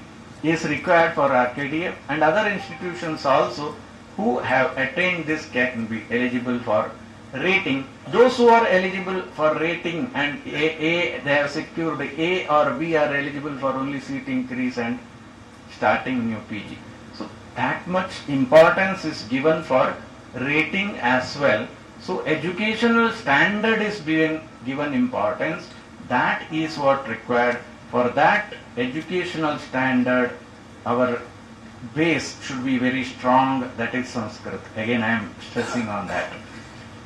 is required for RKDF, and other institutions also who have attained this can be eligible for rating. Those who are eligible for rating and A, they have secured A or B, are eligible for only seat increase and starting new PG. So that much importance is given for rating as well. So educational standard is being given importance. That is what required. For that educational standard, our base should be very strong, that is Sanskrit. Again, I am stressing on that.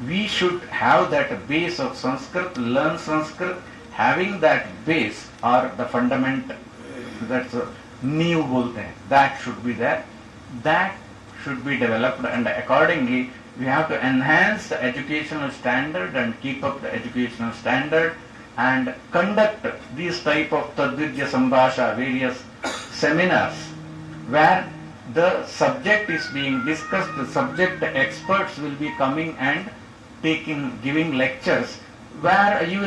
We should have that base of Sanskrit, learn Sanskrit. Having that base or the fundament, that's a new bolte, that should be there. That should be developed, and accordingly we have to enhance the educational standard and keep up the educational standard and conduct these type of Tadvidya Sambhasha, various seminars where the subject is being discussed, the subject experts will be coming and giving lectures, where you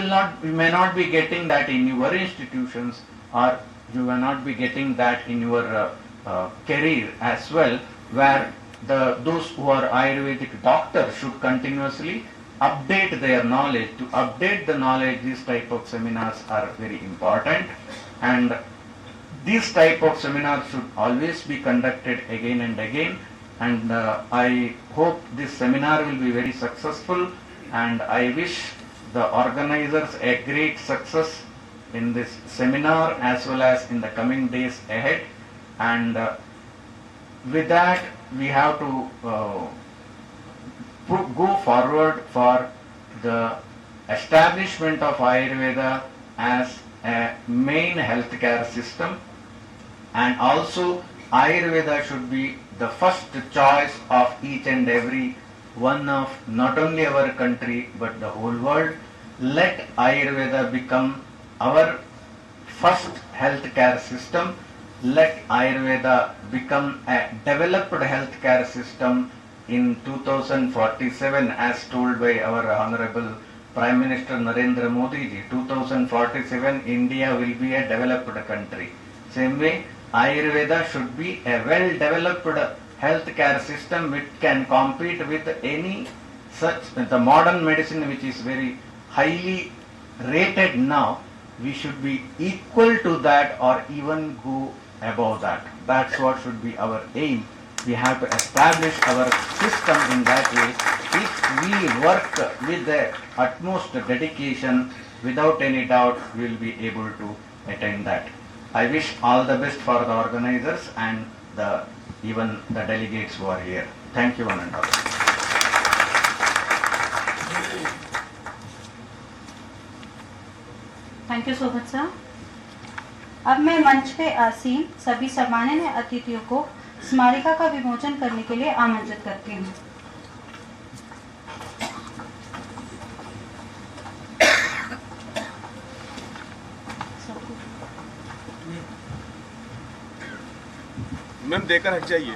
may not be getting that in your institutions, or you will not be getting that in your career as well, where those who are Ayurvedic doctors should continuously update their knowledge. To update the knowledge, these type of seminars are very important, and these type of seminars should always be conducted again and again, and I hope this seminar will be very successful, and I wish the organizers a great success in this seminar as well as in the coming days ahead. And with that, we have to go forward for the establishment of Ayurveda as a main healthcare system, and also Ayurveda should be the first choice of each and every one of not only our country but the whole world. Let Ayurveda become our first healthcare system, let Ayurveda become a developed healthcare system in 2047 as told by our Honorable Prime Minister Narendra Modi ji. 2047 India will be a developed country. Same way Ayurveda should be a well developed healthcare system which can compete with any such the modern medicine which is very highly rated now. We should be equal to that or even go above that. That's what should be our aim. We have to establish our system in that way. If we work with the utmost dedication, without any doubt we will be able to attain that. I wish all the best for the organizers and even the delegates who are here. Thank you one and all. Thank you so much sir. अब मैं मंच पे आसीन सभी सम्माननीय अतिथियों को स्मारिका का विमोचन करने के लिए आमंत्रित करती हूँ। मैम देकर हट जाइए।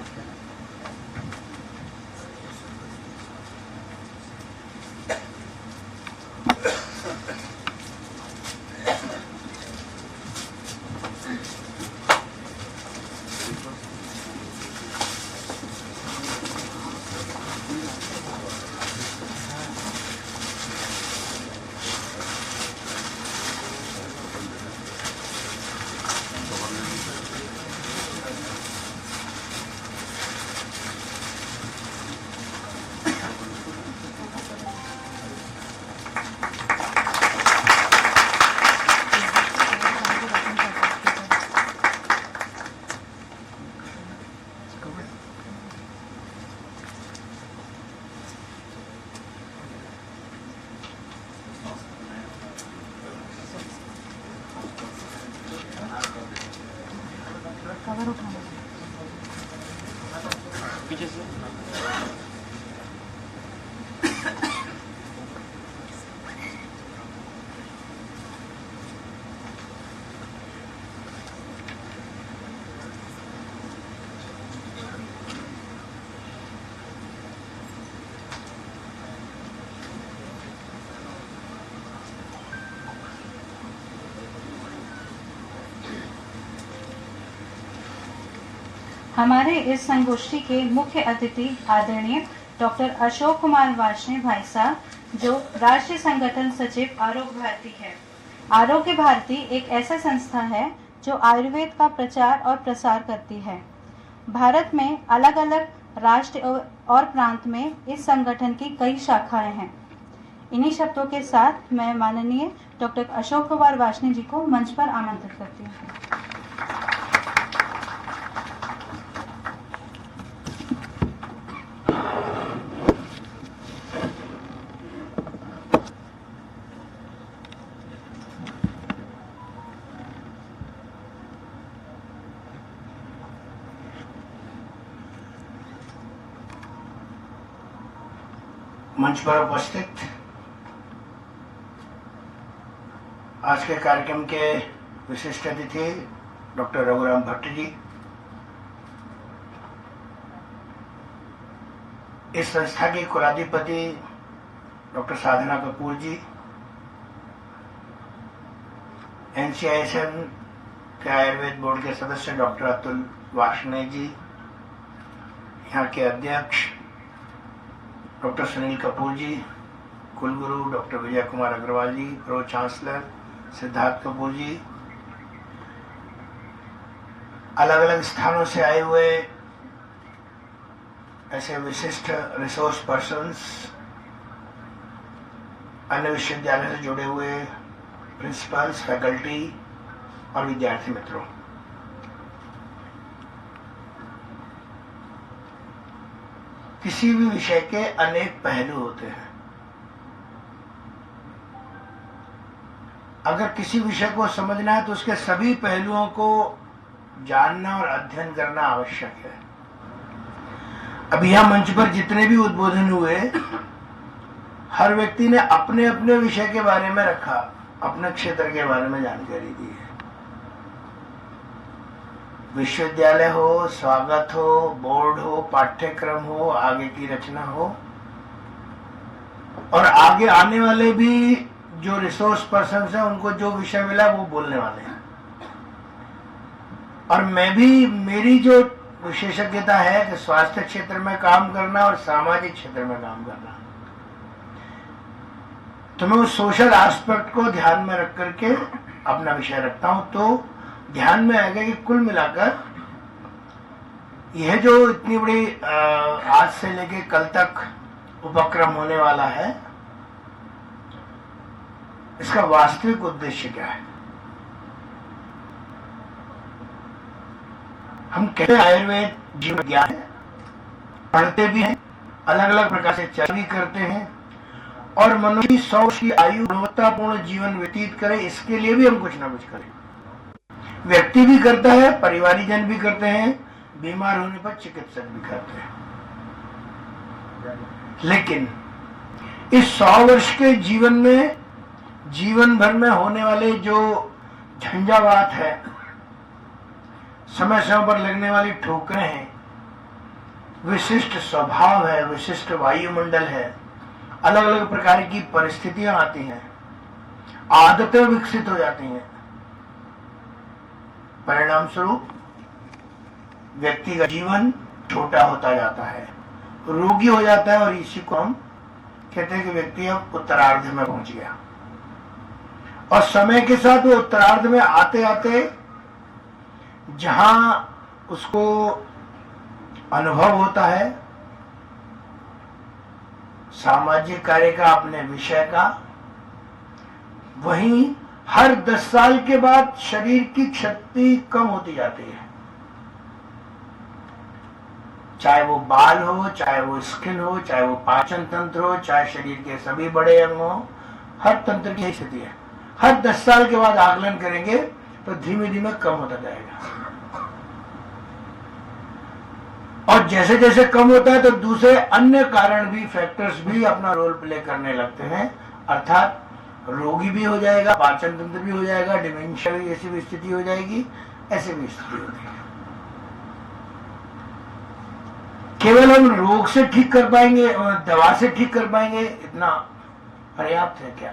हमारे इस संगोष्ठी के मुख्य अतिथि आदरणीय डॉक्टर अशोक कुमार वार्ष्णेय भाई साहब, जो राष्ट्रीय संगठन सचिव आरोग्य भारती है। आरोग्य भारती एक ऐसा संस्था है जो आयुर्वेद का प्रचार और प्रसार करती है। भारत में अलग अलग राष्ट्र और प्रांत में इस संगठन की कई शाखाएं हैं। इन्हीं शब्दों के साथ मैं माननीय डॉक्टर अशोक कुमार वार्ष्णेय जी को मंच पर आमंत्रित करती हूँ। मंच पर उपस्थित आज के कार्यक्रम के विशिष्ट अतिथि डॉक्टर रघुराम भट्ट जी, इस संस्था की कुलाधिपति डॉक्टर साधना कपूर जी, NCISM के आयुर्वेद बोर्ड के सदस्य डॉक्टर अतुल वार्ष्णेय जी, यहाँ के अध्यक्ष डॉक्टर सुनील कपूर जी, कुलगुरु डॉक्टर विजय कुमार अग्रवाल जी, प्रो चांसलर सिद्धार्थ कपूर जी, अलग अलग स्थानों से आए हुए ऐसे विशिष्ट रिसोर्स पर्सन्स, अन्य विश्वविद्यालय से जुड़े हुए प्रिंसिपल्स, फैकल्टी और विद्यार्थी मित्रों, किसी भी विषय के अनेक पहलू होते हैं। अगर किसी विषय को समझना है तो उसके सभी पहलुओं को जानना और अध्ययन करना आवश्यक है। अब यह मंच पर जितने भी उद्बोधन हुए, हर व्यक्ति ने अपने अपने विषय के बारे में रखा, अपने क्षेत्र के बारे में जानकारी दी है। विश्वविद्यालय हो, स्वागत हो, बोर्ड हो, पाठ्यक्रम हो, आगे की रचना हो, और आगे आने वाले भी जो रिसोर्स पर्सन हैं उनको जो विषय मिला वो बोलने वाले हैं। और मैं भी, मेरी जो विशेषज्ञता है कि स्वास्थ्य क्षेत्र में काम करना और सामाजिक क्षेत्र में काम करना, तो मैं उस सोशल एस्पेक्ट को ध्यान में रख करके अपना विषय रखता हूं। तो ध्यान में आएगा कि कुल मिलाकर यह जो इतनी बड़ी आज से लेके कल तक उपक्रम होने वाला है, इसका वास्तविक उद्देश्य क्या है। हम कहते हैं आयुर्वेद जीवन विज्ञान है, पढ़ते भी हैं, अलग अलग प्रकार से चर्चा भी करते हैं, और मनुष्य की 100 वर्ष की आयु गुणवत्तापूर्ण जीवन व्यतीत करे, इसके लिए भी हम कुछ ना कुछ करें। व्यक्ति भी करता है, परिवारीजन भी करते हैं, बीमार होने पर चिकित्सक भी करते हैं। लेकिन इस 100 वर्ष के जीवन में, जीवन भर में होने वाले जो झंझावात है, समय समय पर लगने वाली ठोकरें हैं, विशिष्ट स्वभाव है, विशिष्ट वायुमंडल है, अलग अलग प्रकार की परिस्थितियां आती हैं, आदतें विकसित हो जाती हैं, परिणाम स्वरूप व्यक्ति का जीवन छोटा होता जाता है, रोगी हो जाता है, और इसी को हम कहते हैं कि व्यक्ति अब उत्तरार्ध में पहुंच गया। और समय के साथ वो उत्तरार्ध में आते आते जहां उसको अनुभव होता है सामाजिक कार्य का, अपने विषय का, वहीं हर 10 साल के बाद शरीर की शक्ति कम होती जाती है। चाहे वो बाल हो, चाहे वो स्किन हो, चाहे वो पाचन तंत्र हो, चाहे शरीर के सभी बड़े अंग हो, हर तंत्र की स्थिति है। हर 10 साल के बाद आकलन करेंगे तो धीमे धीमे कम होता जाएगा, और जैसे जैसे कम होता है तो दूसरे अन्य कारण भी, फैक्टर्स भी अपना रोल प्ले करने लगते हैं, अर्थात रोगी भी हो जाएगा, पाचन तंत्र भी हो जाएगा, डिमेंशिया भी, ऐसी भी स्थिति हो जाएगी, ऐसी भी स्थिति होती है। केवल हम रोग से ठीक कर पाएंगे, दवा से ठीक कर पाएंगे, इतना पर्याप्त है क्या?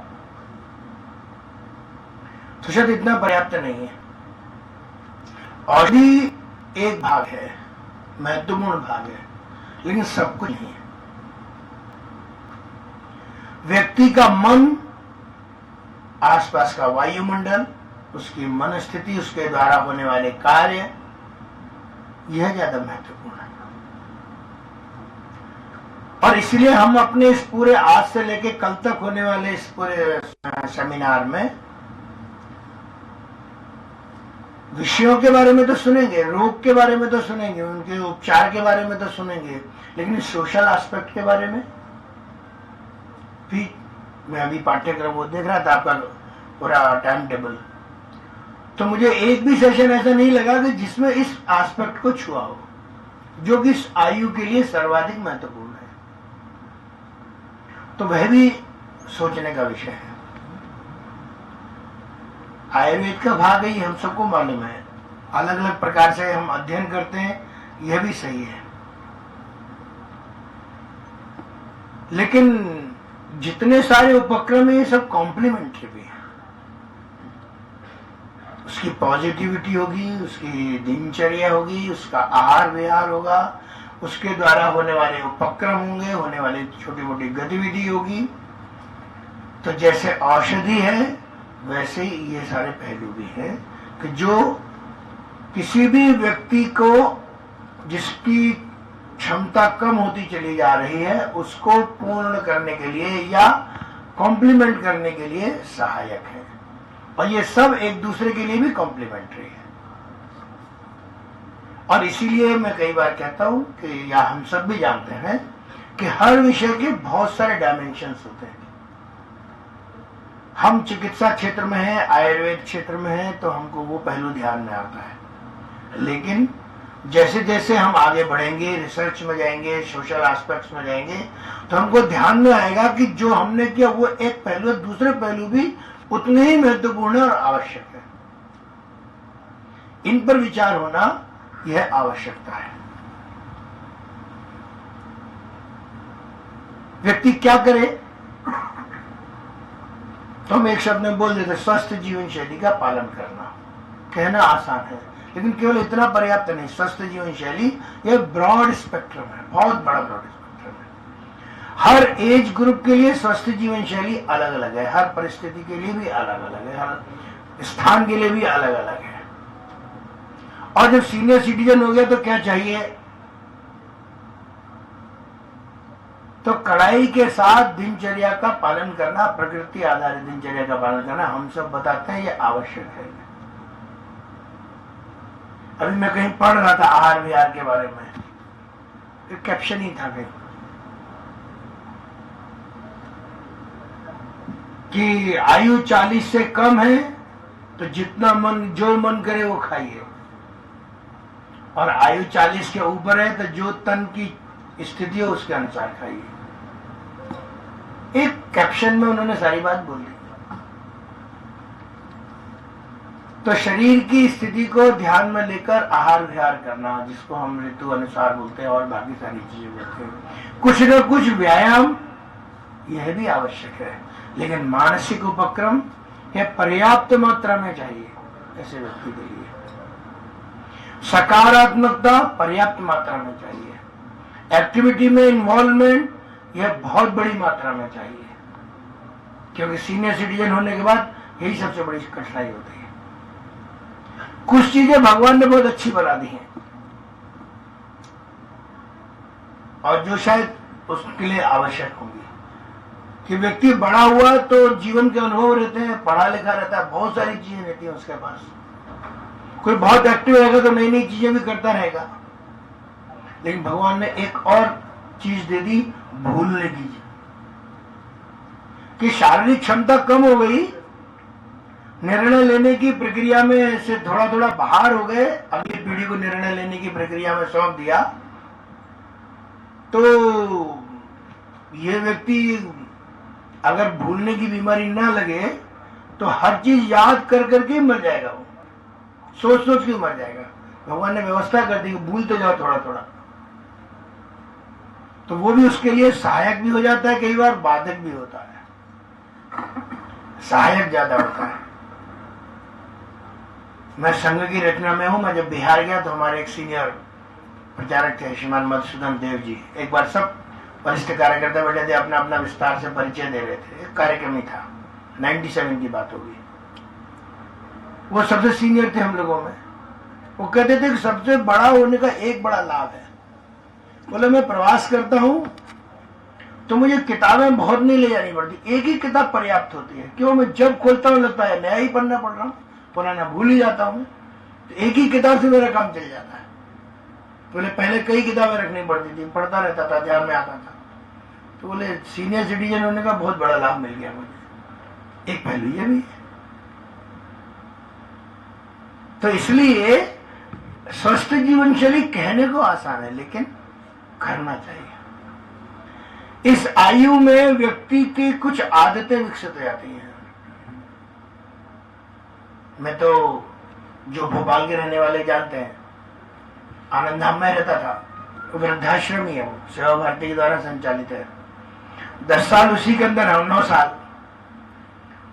तो शायद इतना पर्याप्त नहीं है। औषधि एक भाग है, महत्वपूर्ण भाग है, लेकिन सब कुछ नहीं है। व्यक्ति का मन, आसपास का वायुमंडल, उसकी मन स्थिति, उसके द्वारा होने वाले कार्य, यह ज्यादा महत्वपूर्ण है। और इसलिए हम अपने इस पूरे आज से लेकर कल तक होने वाले इस पूरे सेमिनार में विषयों के बारे में तो सुनेंगे, रोग के बारे में तो सुनेंगे, उनके उपचार के बारे में तो सुनेंगे, लेकिन सोशल एस्पेक्ट के बारे में भी, मैं अभी पाठ्यक्रम वो देख रहा था आपका पूरा टाइम टेबल, तो मुझे एक भी सेशन ऐसा नहीं लगा कि जिसमें इस एस्पेक्ट को छुआ हो, जो कि इस आयु के लिए सर्वाधिक महत्वपूर्ण है। तो वह भी सोचने का विषय है। आयुर्वेद का भाग है, हम सबको मालूम है, अलग अलग प्रकार से हम अध्ययन करते हैं, यह भी सही है, लेकिन जितने सारे उपक्रम है ये सब कॉम्प्लीमेंट्री भी है। उसकी पॉजिटिविटी होगी, उसकी दिनचर्या होगी, उसका आहार विहार होगा, उसके द्वारा होने वाले उपक्रम होंगे, होने वाली छोटी मोटी गतिविधि होगी। तो जैसे औषधि है वैसे ही ये सारे पहलू भी हैं कि जो किसी भी व्यक्ति को जिसकी क्षमता कम होती चली जा रही है उसको पूर्ण करने के लिए या कॉम्प्लीमेंट करने के लिए सहायक है, और ये सब एक दूसरे के लिए भी कॉम्प्लीमेंट्री है। और इसीलिए मैं कई बार कहता हूं कि या हम सब भी जानते हैं कि हर विषय के बहुत सारे डायमेंशंस होते हैं। हम चिकित्सा क्षेत्र में हैं, आयुर्वेद क्षेत्र में हैं, तो हमको वो पहलू ध्यान में आता है, लेकिन जैसे जैसे हम आगे बढ़ेंगे, रिसर्च में जाएंगे, सोशल एस्पेक्ट्स में जाएंगे, तो हमको ध्यान में आएगा कि जो हमने किया वो एक पहलू है, दूसरे पहलू भी उतने ही महत्वपूर्ण और आवश्यक है। इन पर विचार होना यह आवश्यकता है। व्यक्ति क्या करे, तो हम एक शब्द में बोल देते स्वस्थ जीवन शैली का पालन करना। कहना आसान है, लेकिन केवल इतना पर्याप्त नहीं। स्वस्थ जीवन शैली यह ब्रॉड स्पेक्ट्रम है, बहुत बड़ा ब्रॉड स्पेक्ट्रम है। हर एज ग्रुप के लिए स्वस्थ जीवन शैली अलग अलग है, हर परिस्थिति के लिए भी अलग अलग है, हर स्थान के लिए भी अलग अलग है। और जब सीनियर सिटीजन हो गया तो क्या चाहिए, तो कड़ाई के साथ दिनचर्या का पालन करना, प्रकृति आधारित दिनचर्या का पालन करना, हम सब बताते हैं ये आवश्यक है। अभी मैं कहीं पढ़ रहा था आहार विहार के बारे में, एक कैप्शन ही था कहीं कि आयु 40 से कम है तो जितना मन जो मन करे वो खाइए, और आयु 40 के ऊपर है तो जो तन की स्थिति हो उसके अनुसार खाइए। एक कैप्शन में उन्होंने सारी बात बोल दी। तो शरीर की स्थिति को ध्यान में लेकर आहार विहार करना, जिसको हम ऋतु अनुसार बोलते हैं और बाकी सारी चीजें बोलते हैं, कुछ न कुछ व्यायाम यह भी आवश्यक है, लेकिन मानसिक उपक्रम यह पर्याप्त मात्रा में चाहिए ऐसे व्यक्ति के लिए। सकारात्मकता पर्याप्त मात्रा में चाहिए। एक्टिविटी में इन्वॉल्वमेंट यह बहुत बड़ी मात्रा में चाहिए, क्योंकि सीनियर सिटीजन होने के बाद यही सबसे बड़ी कठिनाई होती है। कुछ चीजें भगवान ने बहुत अच्छी बना दी हैं और जो शायद उसके लिए आवश्यक होंगी, कि व्यक्ति बड़ा हुआ तो जीवन के अनुभव रहते हैं, पढ़ा लिखा रहता है, बहुत सारी चीजें रहती हैं उसके पास। कोई बहुत एक्टिव रहेगा तो नई नई चीजें भी करता रहेगा, लेकिन भगवान ने एक और चीज दे दी, भूलने की, कि शारीरिक क्षमता कम हो गई, निर्णय लेने की प्रक्रिया में से थोड़ा थोड़ा बाहर हो गए, अगली पीढ़ी को निर्णय लेने की प्रक्रिया में सौंप दिया, तो ये व्यक्ति अगर भूलने की बीमारी ना लगे तो हर चीज याद कर करके मर जाएगा, वो सोच सोच के मर जाएगा। भगवान ने व्यवस्था कर दी कि भूलते जाओ थोड़ा थोड़ा, तो वो भी उसके लिए सहायक भी हो जाता है, कई बार बाधक भी होता है। सहायक ज्यादा होता है। मैं संघ की रचना में हूं। मैं जब बिहार गया तो हमारे एक सीनियर प्रचारक थे श्रीमान मधुसूदन देव जी, एक बार सब वरिष्ठ कार्यकर्ता बैठे थे, अपना अपना विस्तार से परिचय दे रहे थे। एक कार्यक्रम ही था, 97 की बात होगी। वो सबसे सीनियर थे हम लोगों में। वो कहते थे कि सबसे बड़ा होने का एक बड़ा लाभ है, बोले मैं प्रवास करता हूं तो मुझे किताबें बहुत नहीं ले जानी पड़ती, एक ही किताब पर्याप्त होती है। क्यों, मैं जब खोलता हूं लगता है नया ही पढ़ना पड़ रहा हूं, पुराना भूल ही जाता हूं, तो एक ही किताब से मेरा काम चल जाता है। बोले पहले कई किताबें रखनी पड़ती थी, पढ़ता रहता था, ध्यान में आता था। तो बोले सीनियर सिटीजन होने का बहुत बड़ा लाभ मिल गया मुझे। एक पहलू ये भी है। तो इसलिए स्वस्थ जीवन शैली कहने को आसान है, लेकिन करना चाहिए। इस आयु में व्यक्ति की कुछ आदतें विकसित हो जाती हैं। मैं तो जो भोपाल के रहने वाले जानते हैं, आनंद धाम में रहता था, वृद्धाश्रम ही है, वो सेवा भारती के द्वारा संचालित है। 10 साल उसी के अंदर है, 9 साल,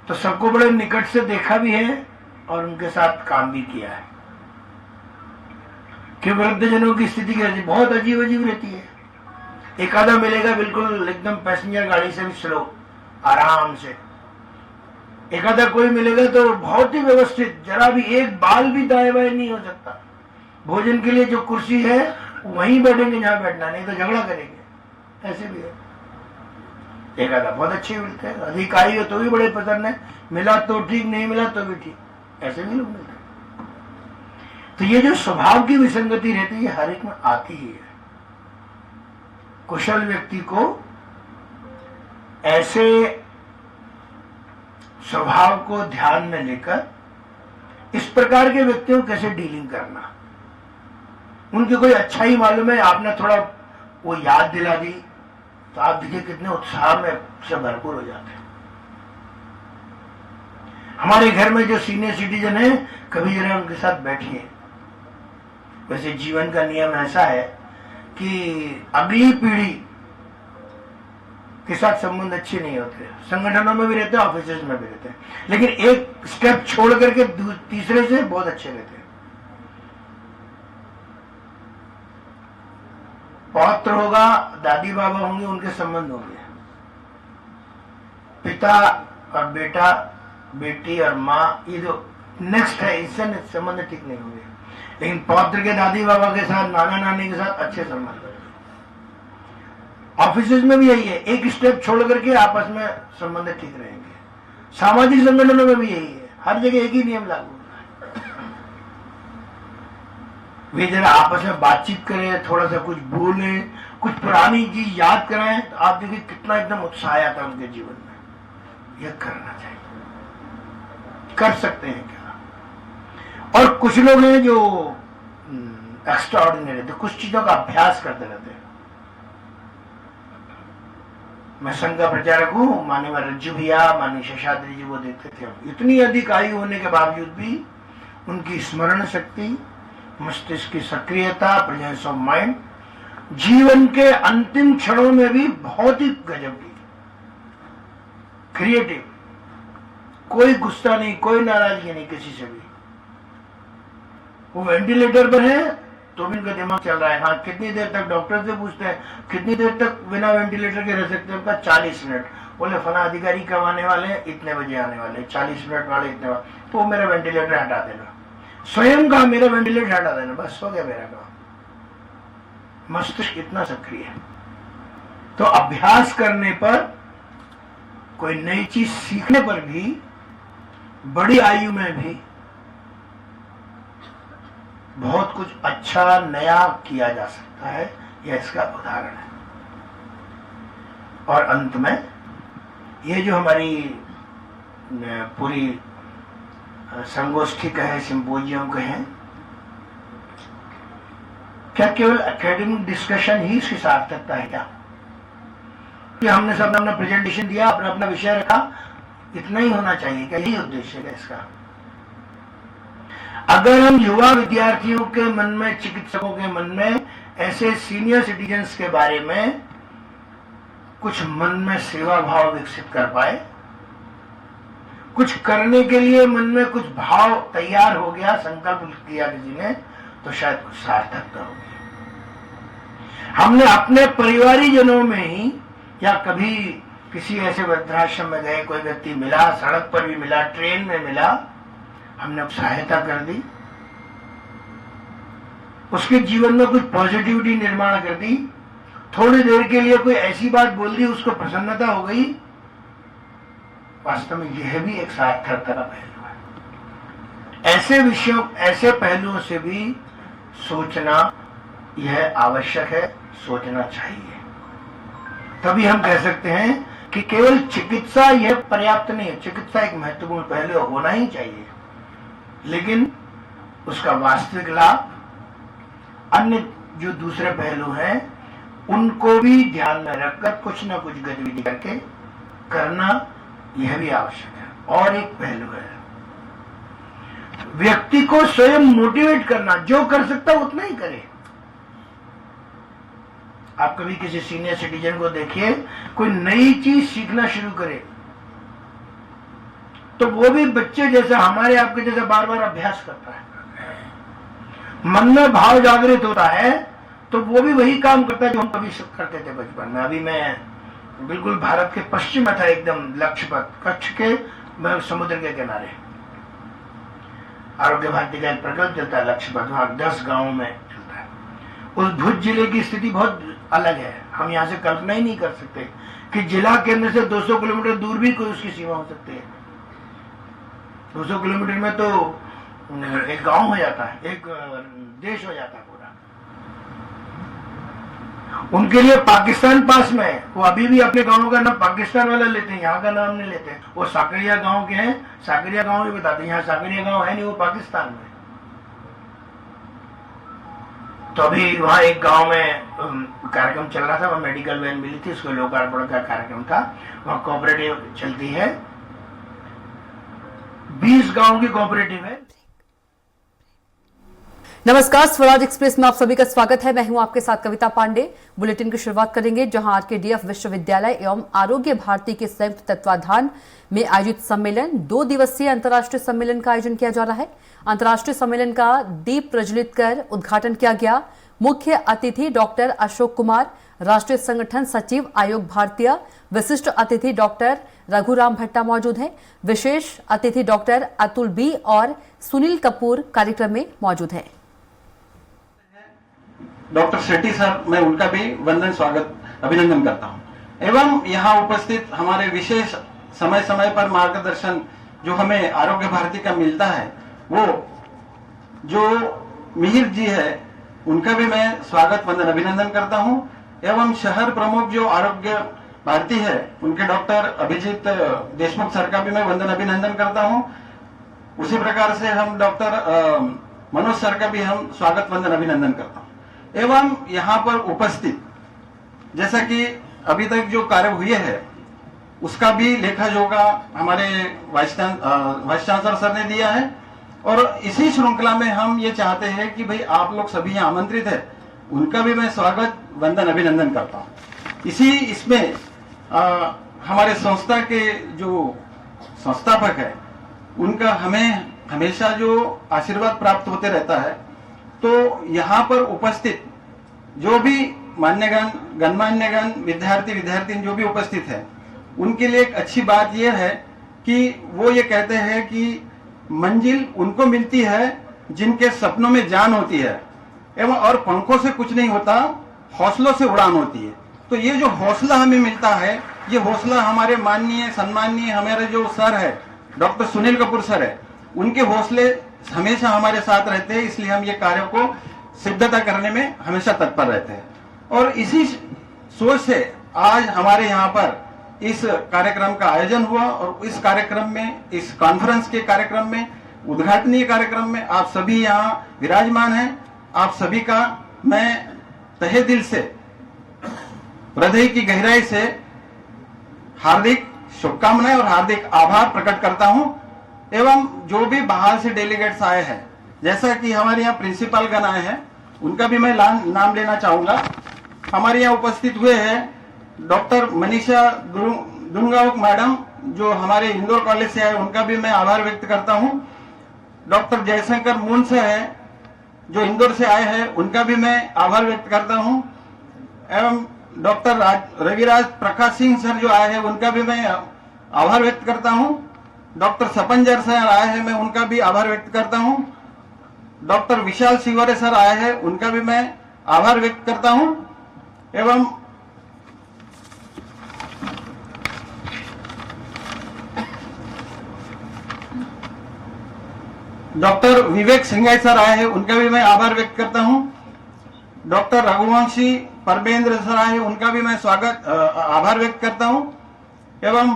तो सबको बड़े निकट से देखा भी है और उनके साथ काम भी किया है कि वृद्धजनों की स्थिति कैसी, बहुत अजीब अजीब रहती है। एक आधा मिलेगा बिल्कुल एकदम पैसेंजर गाड़ी से भी स्लो, आराम से। एक आधा कोई मिलेगा तो बहुत ही व्यवस्थित, जरा भी एक बाल भी दाएं बाएं नहीं हो सकता। भोजन के लिए जो कुर्सी है वहीं बैठेंगे जहां बैठना, नहीं तो झगड़ा करेंगे। ऐसे भी है। एक आधा बहुत अच्छे मिलते हैं, अधिकारी हो तो भी बड़े पसंद है, मिला तो ठीक, नहीं मिला तो भी ठीक, ऐसे भी लोग मिलते हैं। तो ये जो स्वभाव की विसंगति रहती है हर एक में आती ही है। कुशल व्यक्ति को ऐसे स्वभाव को ध्यान में लेकर इस प्रकार के व्यक्तियों को कैसे डीलिंग करना, उनकी कोई अच्छा ही मालूम है, आपने थोड़ा वो याद दिला दी तो आप देखिए कितने उत्साह में से भरपूर हो जाते हैं। हमारे घर में जो सीनियर सिटीजन है, कभी जरा उनके साथ बैठिए, वैसे जीवन का नियम ऐसा है कि अगली पीढ़ी के साथ संबंध अच्छे नहीं होते, संगठनों में भी रहते हैं, ऑफिस में भी रहते हैं, लेकिन एक स्टेप छोड़ करके तीसरे से बहुत अच्छे रहते हैं। पौत्र होगा, दादी बाबा होंगे, उनके संबंध होंगे, पिता और बेटा, बेटी और माँ, ये जो नेक्स्ट है, इससे संबंध ठीक नहीं होंगे। लेकिन पौत्र के दादी बाबा के साथ, नाना नानी के साथ अच्छे संबंध है। ऑफिस में भी यही है, एक स्टेप छोड़ करके आपस में संबंध ठीक रहेंगे। सामाजिक संगठनों में भी यही है, हर जगह एक ही नियम लागू होता है। वे जरा आपस में बातचीत करें, थोड़ा सा कुछ बोलें, कुछ पुरानी चीज याद कराएं, तो आप देखिए कितना एकदम उत्साह आता है उनके जीवन में। यह करना चाहिए, कर सकते हैं क्या। और कुछ लोग हैं जो एक्स्ट्रा ऑर्डिनरी रहते, कुछ चीजों का अभ्यास करते रहते हैं। मैं संघ का प्रचारक हूँ, माननीय रज्जू भैया, माननीय शेषाद्री जी वो देखते थे, इतनी अधिक आयु होने के बावजूद भी उनकी स्मरण शक्ति, मस्तिष्क की सक्रियता, प्रेजेंस ऑफ माइंड जीवन के अंतिम क्षणों में भी बहुत ही गजब की, क्रिएटिव, कोई गुस्सा नहीं, कोई नाराजगी नहीं किसी से भी। वो वेंटिलेटर पर है तो भी उनका दिमाग चल रहा है। हाँ, कितनी देर तक, डॉक्टर से पूछते हैं कितनी देर तक बिना वेंटिलेटर के रह सकते हैं, उनका 40 मिनट। बोले फला अधिकारी कब आने वाले हैं, इतने बजे आने वाले, 40 मिनट वाले इतने वाले, तो वो मेरा वेंटिलेटर हटा देना, स्वयं का मेरा वेंटिलेटर हटा देना, बस हो गया मेरा काम। मस्तिष्क इतना सक्रिय है। तो अभ्यास करने पर, कोई नई चीज सीखने पर भी, बड़ी आयु में भी बहुत कुछ अच्छा नया किया जा सकता है। यह इसका उदाहरण है। और अंत में ये जो हमारी पूरी संगोष्ठी कहे, सिंपोजियम कहे, क्या केवल एकेडमिक डिस्कशन ही इसकी सार्थकता है क्या? कि हमने सब अपना प्रेजेंटेशन दिया, अपना अपना विषय रखा, इतना ही होना चाहिए क्या? यही उद्देश्य है इसका। अगर हम युवा विद्यार्थियों के मन में, चिकित्सकों के मन में ऐसे सीनियर सिटीजन्स के बारे में कुछ मन में सेवा भाव विकसित कर पाए, कुछ करने के लिए मन में कुछ भाव तैयार हो गया, संकल्प किया किसी ने, तो शायद कुछ सार्थकता होगी। हमने अपने परिवारीजनों में ही, या कभी किसी ऐसे वृद्धाश्रम में गए, कोई व्यक्ति मिला, सड़क पर भी मिला, ट्रेन में मिला, हमने सहायता कर दी, उसके जीवन में कुछ पॉजिटिविटी निर्माण कर दी, थोड़ी देर के लिए कोई ऐसी बात बोल दी, उसको प्रसन्नता हो गई। वास्तव में यह भी एक सार्थकता का पहलू है। ऐसे विषयों, ऐसे पहलुओं से भी सोचना यह आवश्यक है, सोचना चाहिए। तभी हम कह सकते हैं कि केवल चिकित्सा यह पर्याप्त नहीं है। चिकित्सा एक महत्वपूर्ण पहलू होना ही चाहिए, लेकिन उसका वास्तविक लाभ, अन्य जो दूसरे पहलू हैं, उनको भी ध्यान में रखकर कुछ न कुछ गतिविधि करके करना, यह भी आवश्यक है। और एक पहलू है, व्यक्ति को स्वयं मोटिवेट करना, जो कर सकता उतना ही करे। आप कभी किसी सीनियर सिटीजन को देखिए, कोई नई चीज सीखना शुरू करे, तो वो भी बच्चे जैसा, हमारे आपके जैसा बार बार अभ्यास करता है, मन में भाव जागृत होता है, तो वो भी वही काम करता है जो हम कभी करते थे बचपन में। अभी मैं बिल्कुल भारत के पश्चिम में था, एकदम लक्ष्यपथ, कच्छ के समुद्र के किनारे आरोग्य भारती का एक प्रकल्प चलता है लक्ष्यपथ, वहां 10 गांवों में चलता है। उस भुज जिले की स्थिति बहुत अलग है। हम यहाँ से कल्पना ही नहीं कर सकते कि जिला केंद्र से 200 किलोमीटर दूर भी कोई उसकी सीमा हो सकती है। 200 किलोमीटर में तो एक गांव हो जाता है, एक देश हो जाता है पूरा। उनके लिए पाकिस्तान पास में है, वो अभी भी अपने गांवों का नाम पाकिस्तान वाला लेते हैं, यहाँ का नाम नहीं लेते। वो साकरिया गांव के हैं, साकरिया गांव भी बताते हैं, यहाँ साकरिया गांव है नहीं, वो पाकिस्तान में। तो अभी वहां एक गांव में कार्यक्रम चल रहा था, वहां मेडिकल वैन मिली थी, उसको लोकार्पण का कार्यक्रम था। वहां कोऑपरेटिव चलती है, 20 गांव की कोऑपरेटिव है। नमस्कार, स्वराज एक्सप्रेस में आप सभी का स्वागत है। मैं हूं आपके साथ कविता पांडे। बुलेटिन की शुरुआत करेंगे जहां आरकेडीएफ विश्वविद्यालय एवं आरोग्य भारती के संयुक्त तत्वाधान में आयोजित सम्मेलन 2 दिवसीय अंतर्राष्ट्रीय सम्मेलन का आयोजन किया जा रहा है। अंतर्राष्ट्रीय सम्मेलन का दीप प्रज्वलित कर उद्घाटन किया गया। मुख्य अतिथि डॉक्टर अशोक कुमार, राष्ट्रीय संगठन सचिव आयोग भारतीय। विशिष्ट अतिथि डॉक्टर रघुराम भट्टा मौजूद हैं। विशेष अतिथि डॉक्टर अतुल बी और सुनील कपूर कार्यक्रम में मौजूद हैं। डॉक्टर शेट्टी सर, मैं उनका भी वंदन स्वागत अभिनंदन करता हूं। एवं यहाँ उपस्थित हमारे विशेष समय समय पर मार्गदर्शन जो हमें आरोग्य भारती का मिलता है, वो जो मिहिर जी है उनका भी मैं स्वागत वंदन अभिनंदन करता हूं। एवं शहर प्रमुख जो आरोग्य भारती है उनके डॉक्टर अभिजीत देशमुख सर का भी मैं वंदन अभिनंदन करता हूं। उसी प्रकार से हम डॉक्टर मनोज सर का भी हम स्वागत वंदन अभिनंदन करता हूं। एवं यहाँ पर उपस्थित, जैसा कि अभी तक जो कार्य हुए हैं उसका भी लेखा जोखा हमारे वाइस चांसलर सर ने दिया है। और इसी श्रृंखला में हम ये चाहते हैं कि भाई आप लोग सभी यहाँ आमंत्रित है, उनका भी मैं स्वागत वंदन अभिनंदन करता हूँ। इसमें हमारे संस्था के जो संस्थापक है उनका हमें हमेशा जो आशीर्वाद प्राप्त होते रहता है। तो यहाँ पर उपस्थित जो भी मान्यगण, गणमान्यगण, विद्यार्थी जो भी उपस्थित है, उनके लिए एक अच्छी बात यह है कि वो ये कहते हैं कि मंजिल उनको मिलती है जिनके सपनों में जान होती है एवं और पंखों से कुछ नहीं होता, हौसलों से उड़ान होती है। तो ये जो हौसला हमें मिलता है, ये हौसला हमारे माननीय सम्माननीय हमारे जो सर है डॉक्टर सुनील कपूर सर है, उनके हौसले हमेशा हमारे साथ रहते हैं। इसलिए हम ये कार्य को सिद्धता करने में हमेशा तत्पर रहते हैं। और इसी सोच से आज हमारे यहाँ पर इस कार्यक्रम का आयोजन हुआ और इस कार्यक्रम में, इस कॉन्फ्रेंस के कार्यक्रम में, उद्घाटनीय कार्यक्रम में आप सभी यहाँ विराजमान हैं। आप सभी का मैं तहे दिल से, हृदय की गहराई से हार्दिक शुभकामनाएं और हार्दिक आभार प्रकट करता हूं। एवं जो भी बाहर से डेलीगेट्स आए हैं, जैसा कि हमारे यहाँ प्रिंसिपल गण आए हैं, उनका भी मैं नाम लेना चाहूंगा। हमारे यहाँ उपस्थित हुए हैं डॉक्टर मनीषा दुंगावक मैडम, जो हमारे इंदौर कॉलेज से आए, उनका भी मैं आभार व्यक्त करता हूं। डॉक्टर जयशंकर मुंस है जो इंदौर से आए हैं, उनका भी मैं आभार व्यक्त करता हूं। एवं डॉक्टर रविराज प्रकाश सिंह सर जो आए हैं, उनका भी मैं आभार व्यक्त करता हूं। डॉक्टर सपंजर सर आए हैं, मैं उनका भी आभार व्यक्त करता हूं। डॉक्टर विशाल शिवरे सर आए हैं, उनका भी मैं आभार व्यक्त करता हूं। एवं डॉक्टर विवेक सिंघाई सर आए हैं, उनका भी मैं आभार व्यक्त करता हूं। डॉक्टर रघुवंशी परमेंद्र सर आए हैं, उनका भी मैं आभार व्यक्त करता हूं। एवं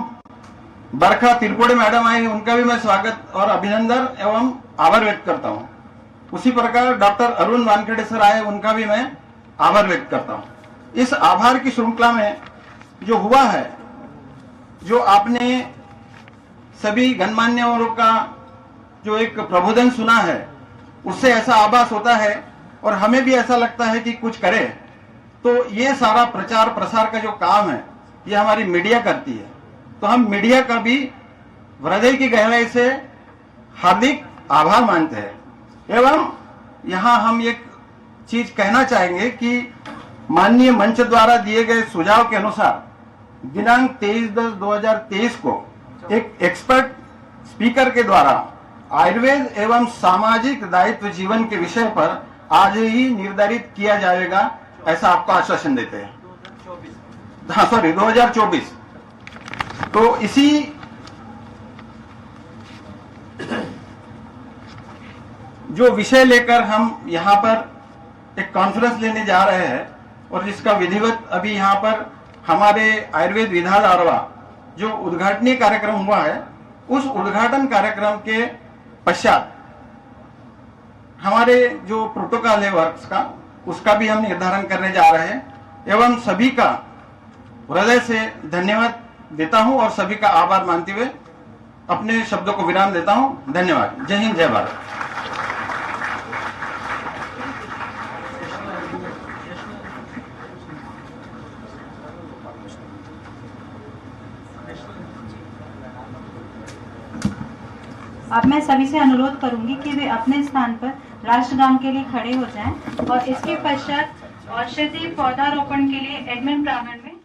बरखा तिरपुड़े मैडम आए हैं, उनका भी मैं स्वागत और अभिनंदन एवं आभार व्यक्त करता हूं। उसी प्रकार डॉक्टर अरुण वानखेड़े सर आए, उनका भी मैं आभार व्यक्त करता हूं। इस आभार की श्रृंखला में जो हुआ है, जो आपने सभी गणमान्यों का जो एक प्रबोधन सुना है, उससे ऐसा आभास होता है और हमें भी ऐसा लगता है कि कुछ करें। तो ये सारा प्रचार प्रसार का जो काम है, ये हमारी मीडिया करती है। तो हम मीडिया का भी हृदय की गहराई से हार्दिक आभार मानते हैं। एवं यहाँ हम एक चीज कहना चाहेंगे कि माननीय मंच द्वारा दिए गए सुझाव के अनुसार दिनांक 23/10/2023 को एक एक्सपर्ट स्पीकर के द्वारा आयुर्वेद एवं सामाजिक दायित्व जीवन के विषय पर आज ही निर्धारित किया जाएगा, ऐसा आपको आश्वासन देते हैं। 2024। तो इसी जो विषय लेकर हम यहाँ पर एक कॉन्फ्रेंस लेने जा रहे हैं और जिसका विधिवत अभी यहाँ पर हमारे आयुर्वेद विधान आरवा जो उद्घाटनीय कार्यक्रम हुआ है, उस उद्घाटन कार्यक्रम के पश्चात हमारे जो प्रोटोकॉल है वर्क्स का, उसका भी हम निर्धारण करने जा रहे हैं। एवं सभी का हृदय से धन्यवाद देता हूं और सभी का आभार मानते हुए अपने शब्दों को विराम देता हूं। धन्यवाद। जय हिंद, जय भारत। अब मैं सभी से अनुरोध करूंगी कि वे अपने स्थान पर राष्ट्रगान के लिए खड़े हो जाएं और इसके पश्चात औषधि पौधारोपण के लिए एडमिन प्रांगण में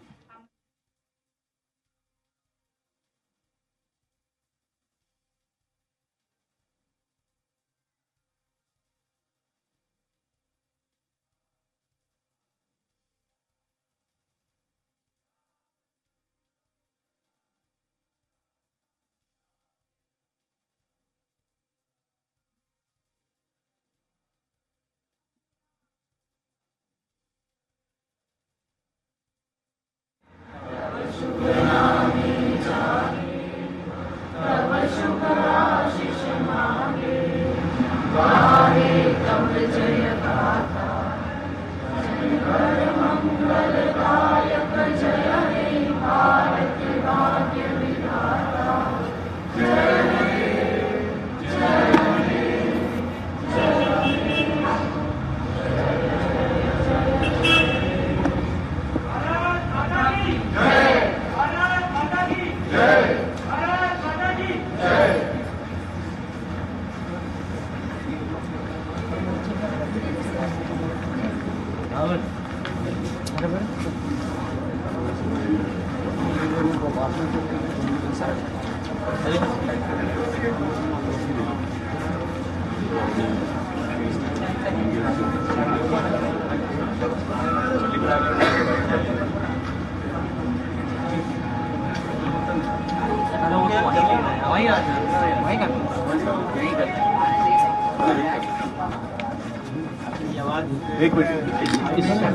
एक मिनट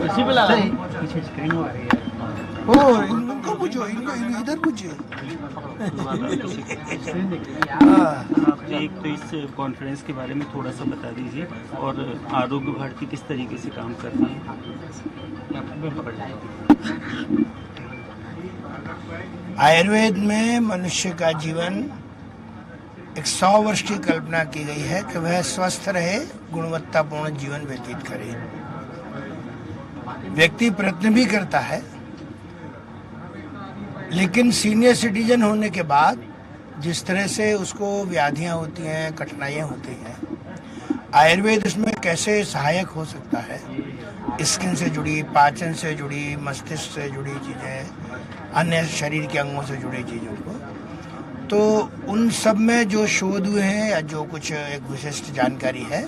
इसी पे लगा पीछे स्क्रीन आ रही है। ओ इनको पूछो, इनको इधर पूछिए। आप एक तो इस कॉन्फ्रेंस के बारे में थोड़ा सा बता दीजिए और आरोग्य भारती किस तरीके से काम कर रही है। आयुर्वेद में मनुष्य का जीवन एक 100 वर्ष की कल्पना की गई है कि वह स्वस्थ रहे, गुणवत्तापूर्ण जीवन व्यतीत करे। व्यक्ति प्रयत्न भी करता है, लेकिन सीनियर सिटीजन होने के बाद जिस तरह से उसको व्याधियां होती हैं, कठिनाइयां होती हैं, आयुर्वेद इसमें कैसे सहायक हो सकता है। स्किन से जुड़ी, पाचन से जुड़ी, मस्तिष्क से जुड़ी चीज़ें, अन्य शरीर के अंगों से जुड़ी चीज़ों को, तो उन सब में जो शोध हुए हैं या जो कुछ एक विशिष्ट जानकारी है,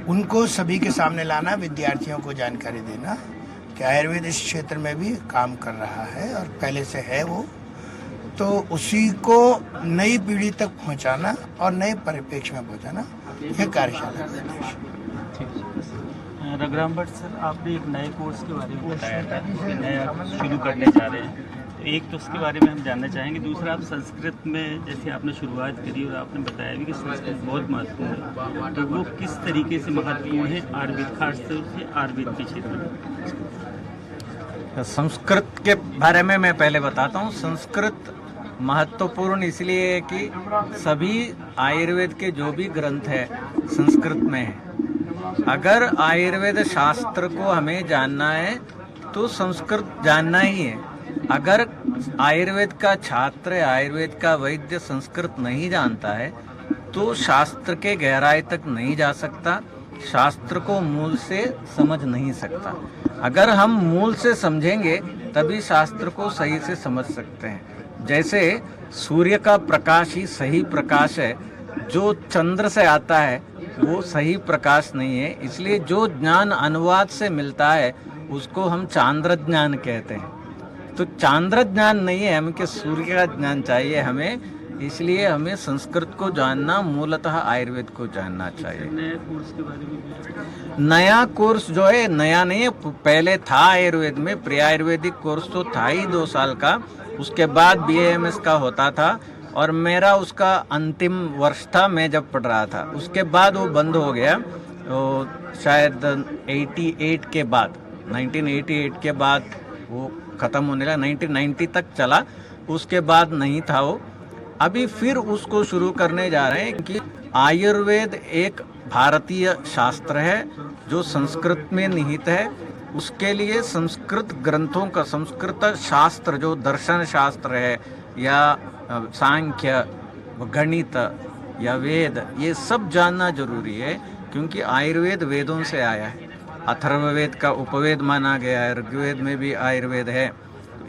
उनको सभी के सामने लाना, विद्यार्थियों को जानकारी देना कि आयुर्वेद इस क्षेत्र में भी काम कर रहा है और पहले से है वो, तो उसी को नई पीढ़ी तक पहुंचाना और नए परिप्रेक्ष्य में पहुंचाना, यह कार्यशाला का उद्देश्य। रघुराम भट्ट सर, आपने एक नए कोर्स के बारे में बताया था कि नया शुरू करने जा रहे हैं, तो एक तो उसके बारे में हम जानना चाहेंगे। दूसरा, आप संस्कृत में जैसे आपने शुरुआत करी और आपने बताया भी कि संस्कृत बहुत महत्वपूर्ण है, तो वो किस तरीके से महत्वपूर्ण है आयुर्वेद, खासतौर से आयुर्वेद के क्षेत्र में। संस्कृत के बारे में मैं पहले बताता हूँ। संस्कृत महत्वपूर्ण इसलिए है कि सभी आयुर्वेद के जो भी ग्रंथ है संस्कृत में है। अगर आयुर्वेद शास्त्र को हमें जानना है तो संस्कृत जानना ही है। अगर आयुर्वेद का छात्र, आयुर्वेद का वैद्य संस्कृत नहीं जानता है तो शास्त्र के गहराई तक नहीं जा सकता, शास्त्र को मूल से समझ नहीं सकता। अगर हम मूल से समझेंगे तभी शास्त्र को सही से समझ सकते हैं। जैसे सूर्य का प्रकाश ही सही प्रकाश है, जो चंद्र से आता है वो सही प्रकाश नहीं है। इसलिए जो ज्ञान अनुवाद से मिलता है उसको हम चांद्र ज्ञान कहते हैं। तो चांद्र ज्ञान नहीं है हमें कि सूर्य का ज्ञान चाहिए हमें, इसलिए हमें संस्कृत को जानना, मूलतः आयुर्वेद को जानना चाहिए। नए कोर्स के बारे में, नया कोर्स जो है नया नहीं है, पहले था आयुर्वेद में, प्री आयुर्वेदिक कोर्स तो था ही 2 साल का, उसके बाद BAMS का होता था और मेरा उसका अंतिम वर्ष था मैं जब पढ़ रहा था। उसके बाद वो बंद हो गया, तो शायद 88 के बाद, 1988 के बाद वो ख़त्म होने लगा। 1990 तक चला, उसके बाद नहीं था वो। अभी फिर उसको शुरू करने जा रहे हैं कि आयुर्वेद एक भारतीय शास्त्र है जो संस्कृत में निहित है। उसके लिए संस्कृत ग्रंथों का, संस्कृत शास्त्र जो दर्शन शास्त्र है या सांख्य, गणित, या वेद, ये सब जानना जरूरी है, क्योंकि आयुर्वेद वेदों से आया है। अथर्ववेद का उपवेद माना गया है, ऋग्वेद में भी आयुर्वेद है।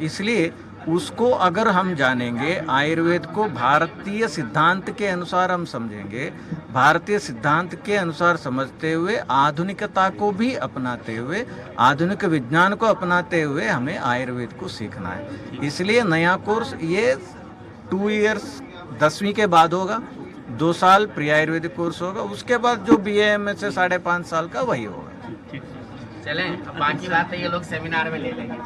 इसलिए उसको अगर हम जानेंगे, आयुर्वेद को भारतीय सिद्धांत के अनुसार हम समझेंगे, भारतीय सिद्धांत के अनुसार समझते हुए आधुनिकता को भी अपनाते हुए, आधुनिक विज्ञान को अपनाते हुए हमें आयुर्वेद को सीखना है। इसलिए नया कोर्स ये 2 इयर्स 10वीं के बाद होगा, 2 साल प्री आयुर्वेदिक कोर्स होगा, उसके बाद जो BA से 5.5 साल का वही होगा। चलें, अब बाकी बात है ये लोग सेमिनार में ले लेंगे।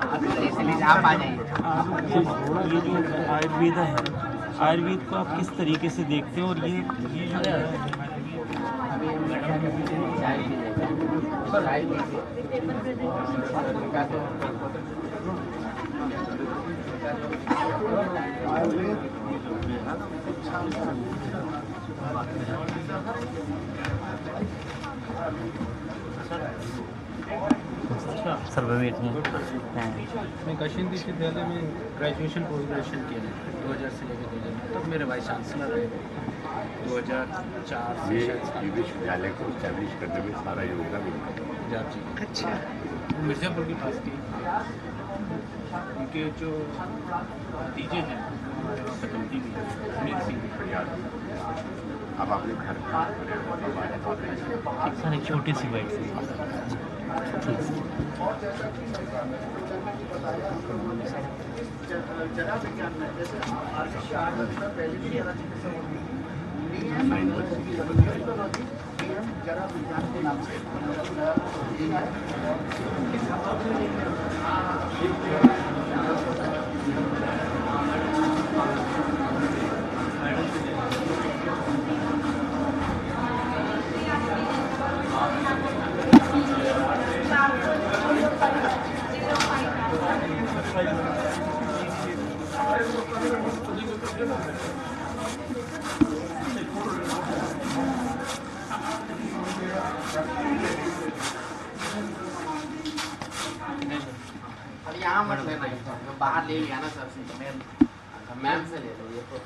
इसलिए आप आ जाइए। ये जो आयुर्वेद है, आयुर्वेद को आप किस तरीके से देखते हैं, और ये जो सर्ववेद में मैं काशी विश्वविद्यालय में ग्रेजुएशन पोस्ट ग्रेजुएशन किया है 2000 से लेकर 2000 तब मेरे वाइस चांसलर रहे 2004 से शायद विश्वविद्यालय को स्टैब्लिश करने में सारा योगदान जी। अच्छा, मिर्जापुर के पास थी, उनके जो भतीजे हैं फैकल्टी भी अब आपने घर सर एक छोटी सी बाइक से अब यहाँ मत लेना, बाहर ले लिया ना सर से, मैम से ले लो ये तो।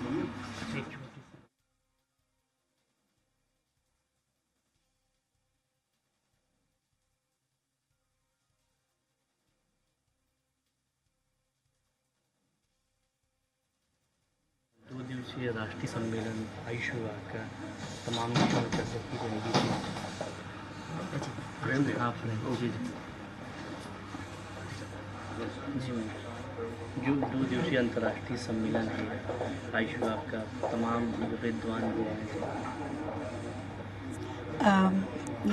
दिवसीय राष्ट्रीय सम्मेलन आयुष विभाग का तमाम विषयों में चर्चा की जाएगी। जी मैम, जो 2 दिवसीय अंतर्राष्ट्रीय सम्मेलन है आयुष विभाग का, तमाम विद्वान भी आए।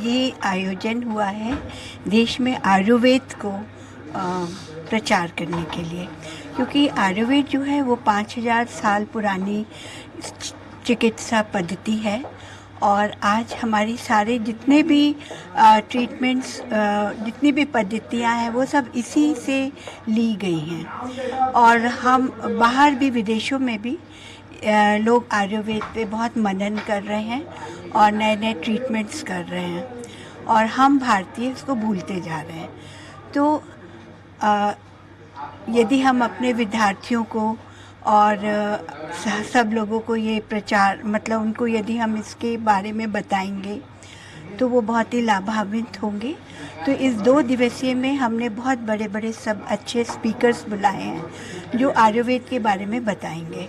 ये आयोजन हुआ है देश में आयुर्वेद को प्रचार करने के लिए, क्योंकि आयुर्वेद जो है वो 5000 साल पुरानी चिकित्सा पद्धति है, और आज हमारी सारे जितने भी ट्रीटमेंट्स, जितनी भी पद्धतियां हैं वो सब इसी से ली गई हैं। और हम बाहर भी, विदेशों में भी लोग आयुर्वेद पे बहुत मनन कर रहे हैं और नए नए ट्रीटमेंट्स कर रहे हैं, और हम भारतीय इसको भूलते जा रहे हैं। तो यदि हम अपने विद्यार्थियों को और सब लोगों को ये प्रचार, मतलब उनको यदि हम इसके बारे में बताएंगे तो वो बहुत ही लाभान्वित होंगे। तो इस 2 दिवसीय में हमने बहुत बड़े बड़े सब अच्छे स्पीकर्स बुलाए हैं जो आयुर्वेद के बारे में बताएंगे,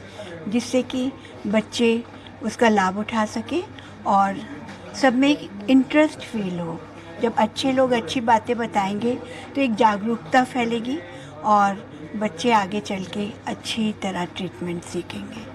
जिससे कि बच्चे उसका लाभ उठा सकें और सब में एक इंटरेस्ट फील हो। जब अच्छे लोग अच्छी बातें बताएंगे तो एक जागरूकता फैलेगी और बच्चे आगे चल के अच्छी तरह ट्रीटमेंट सीखेंगे।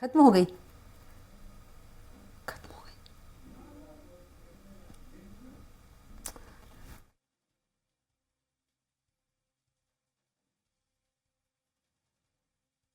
खत्म हो गई।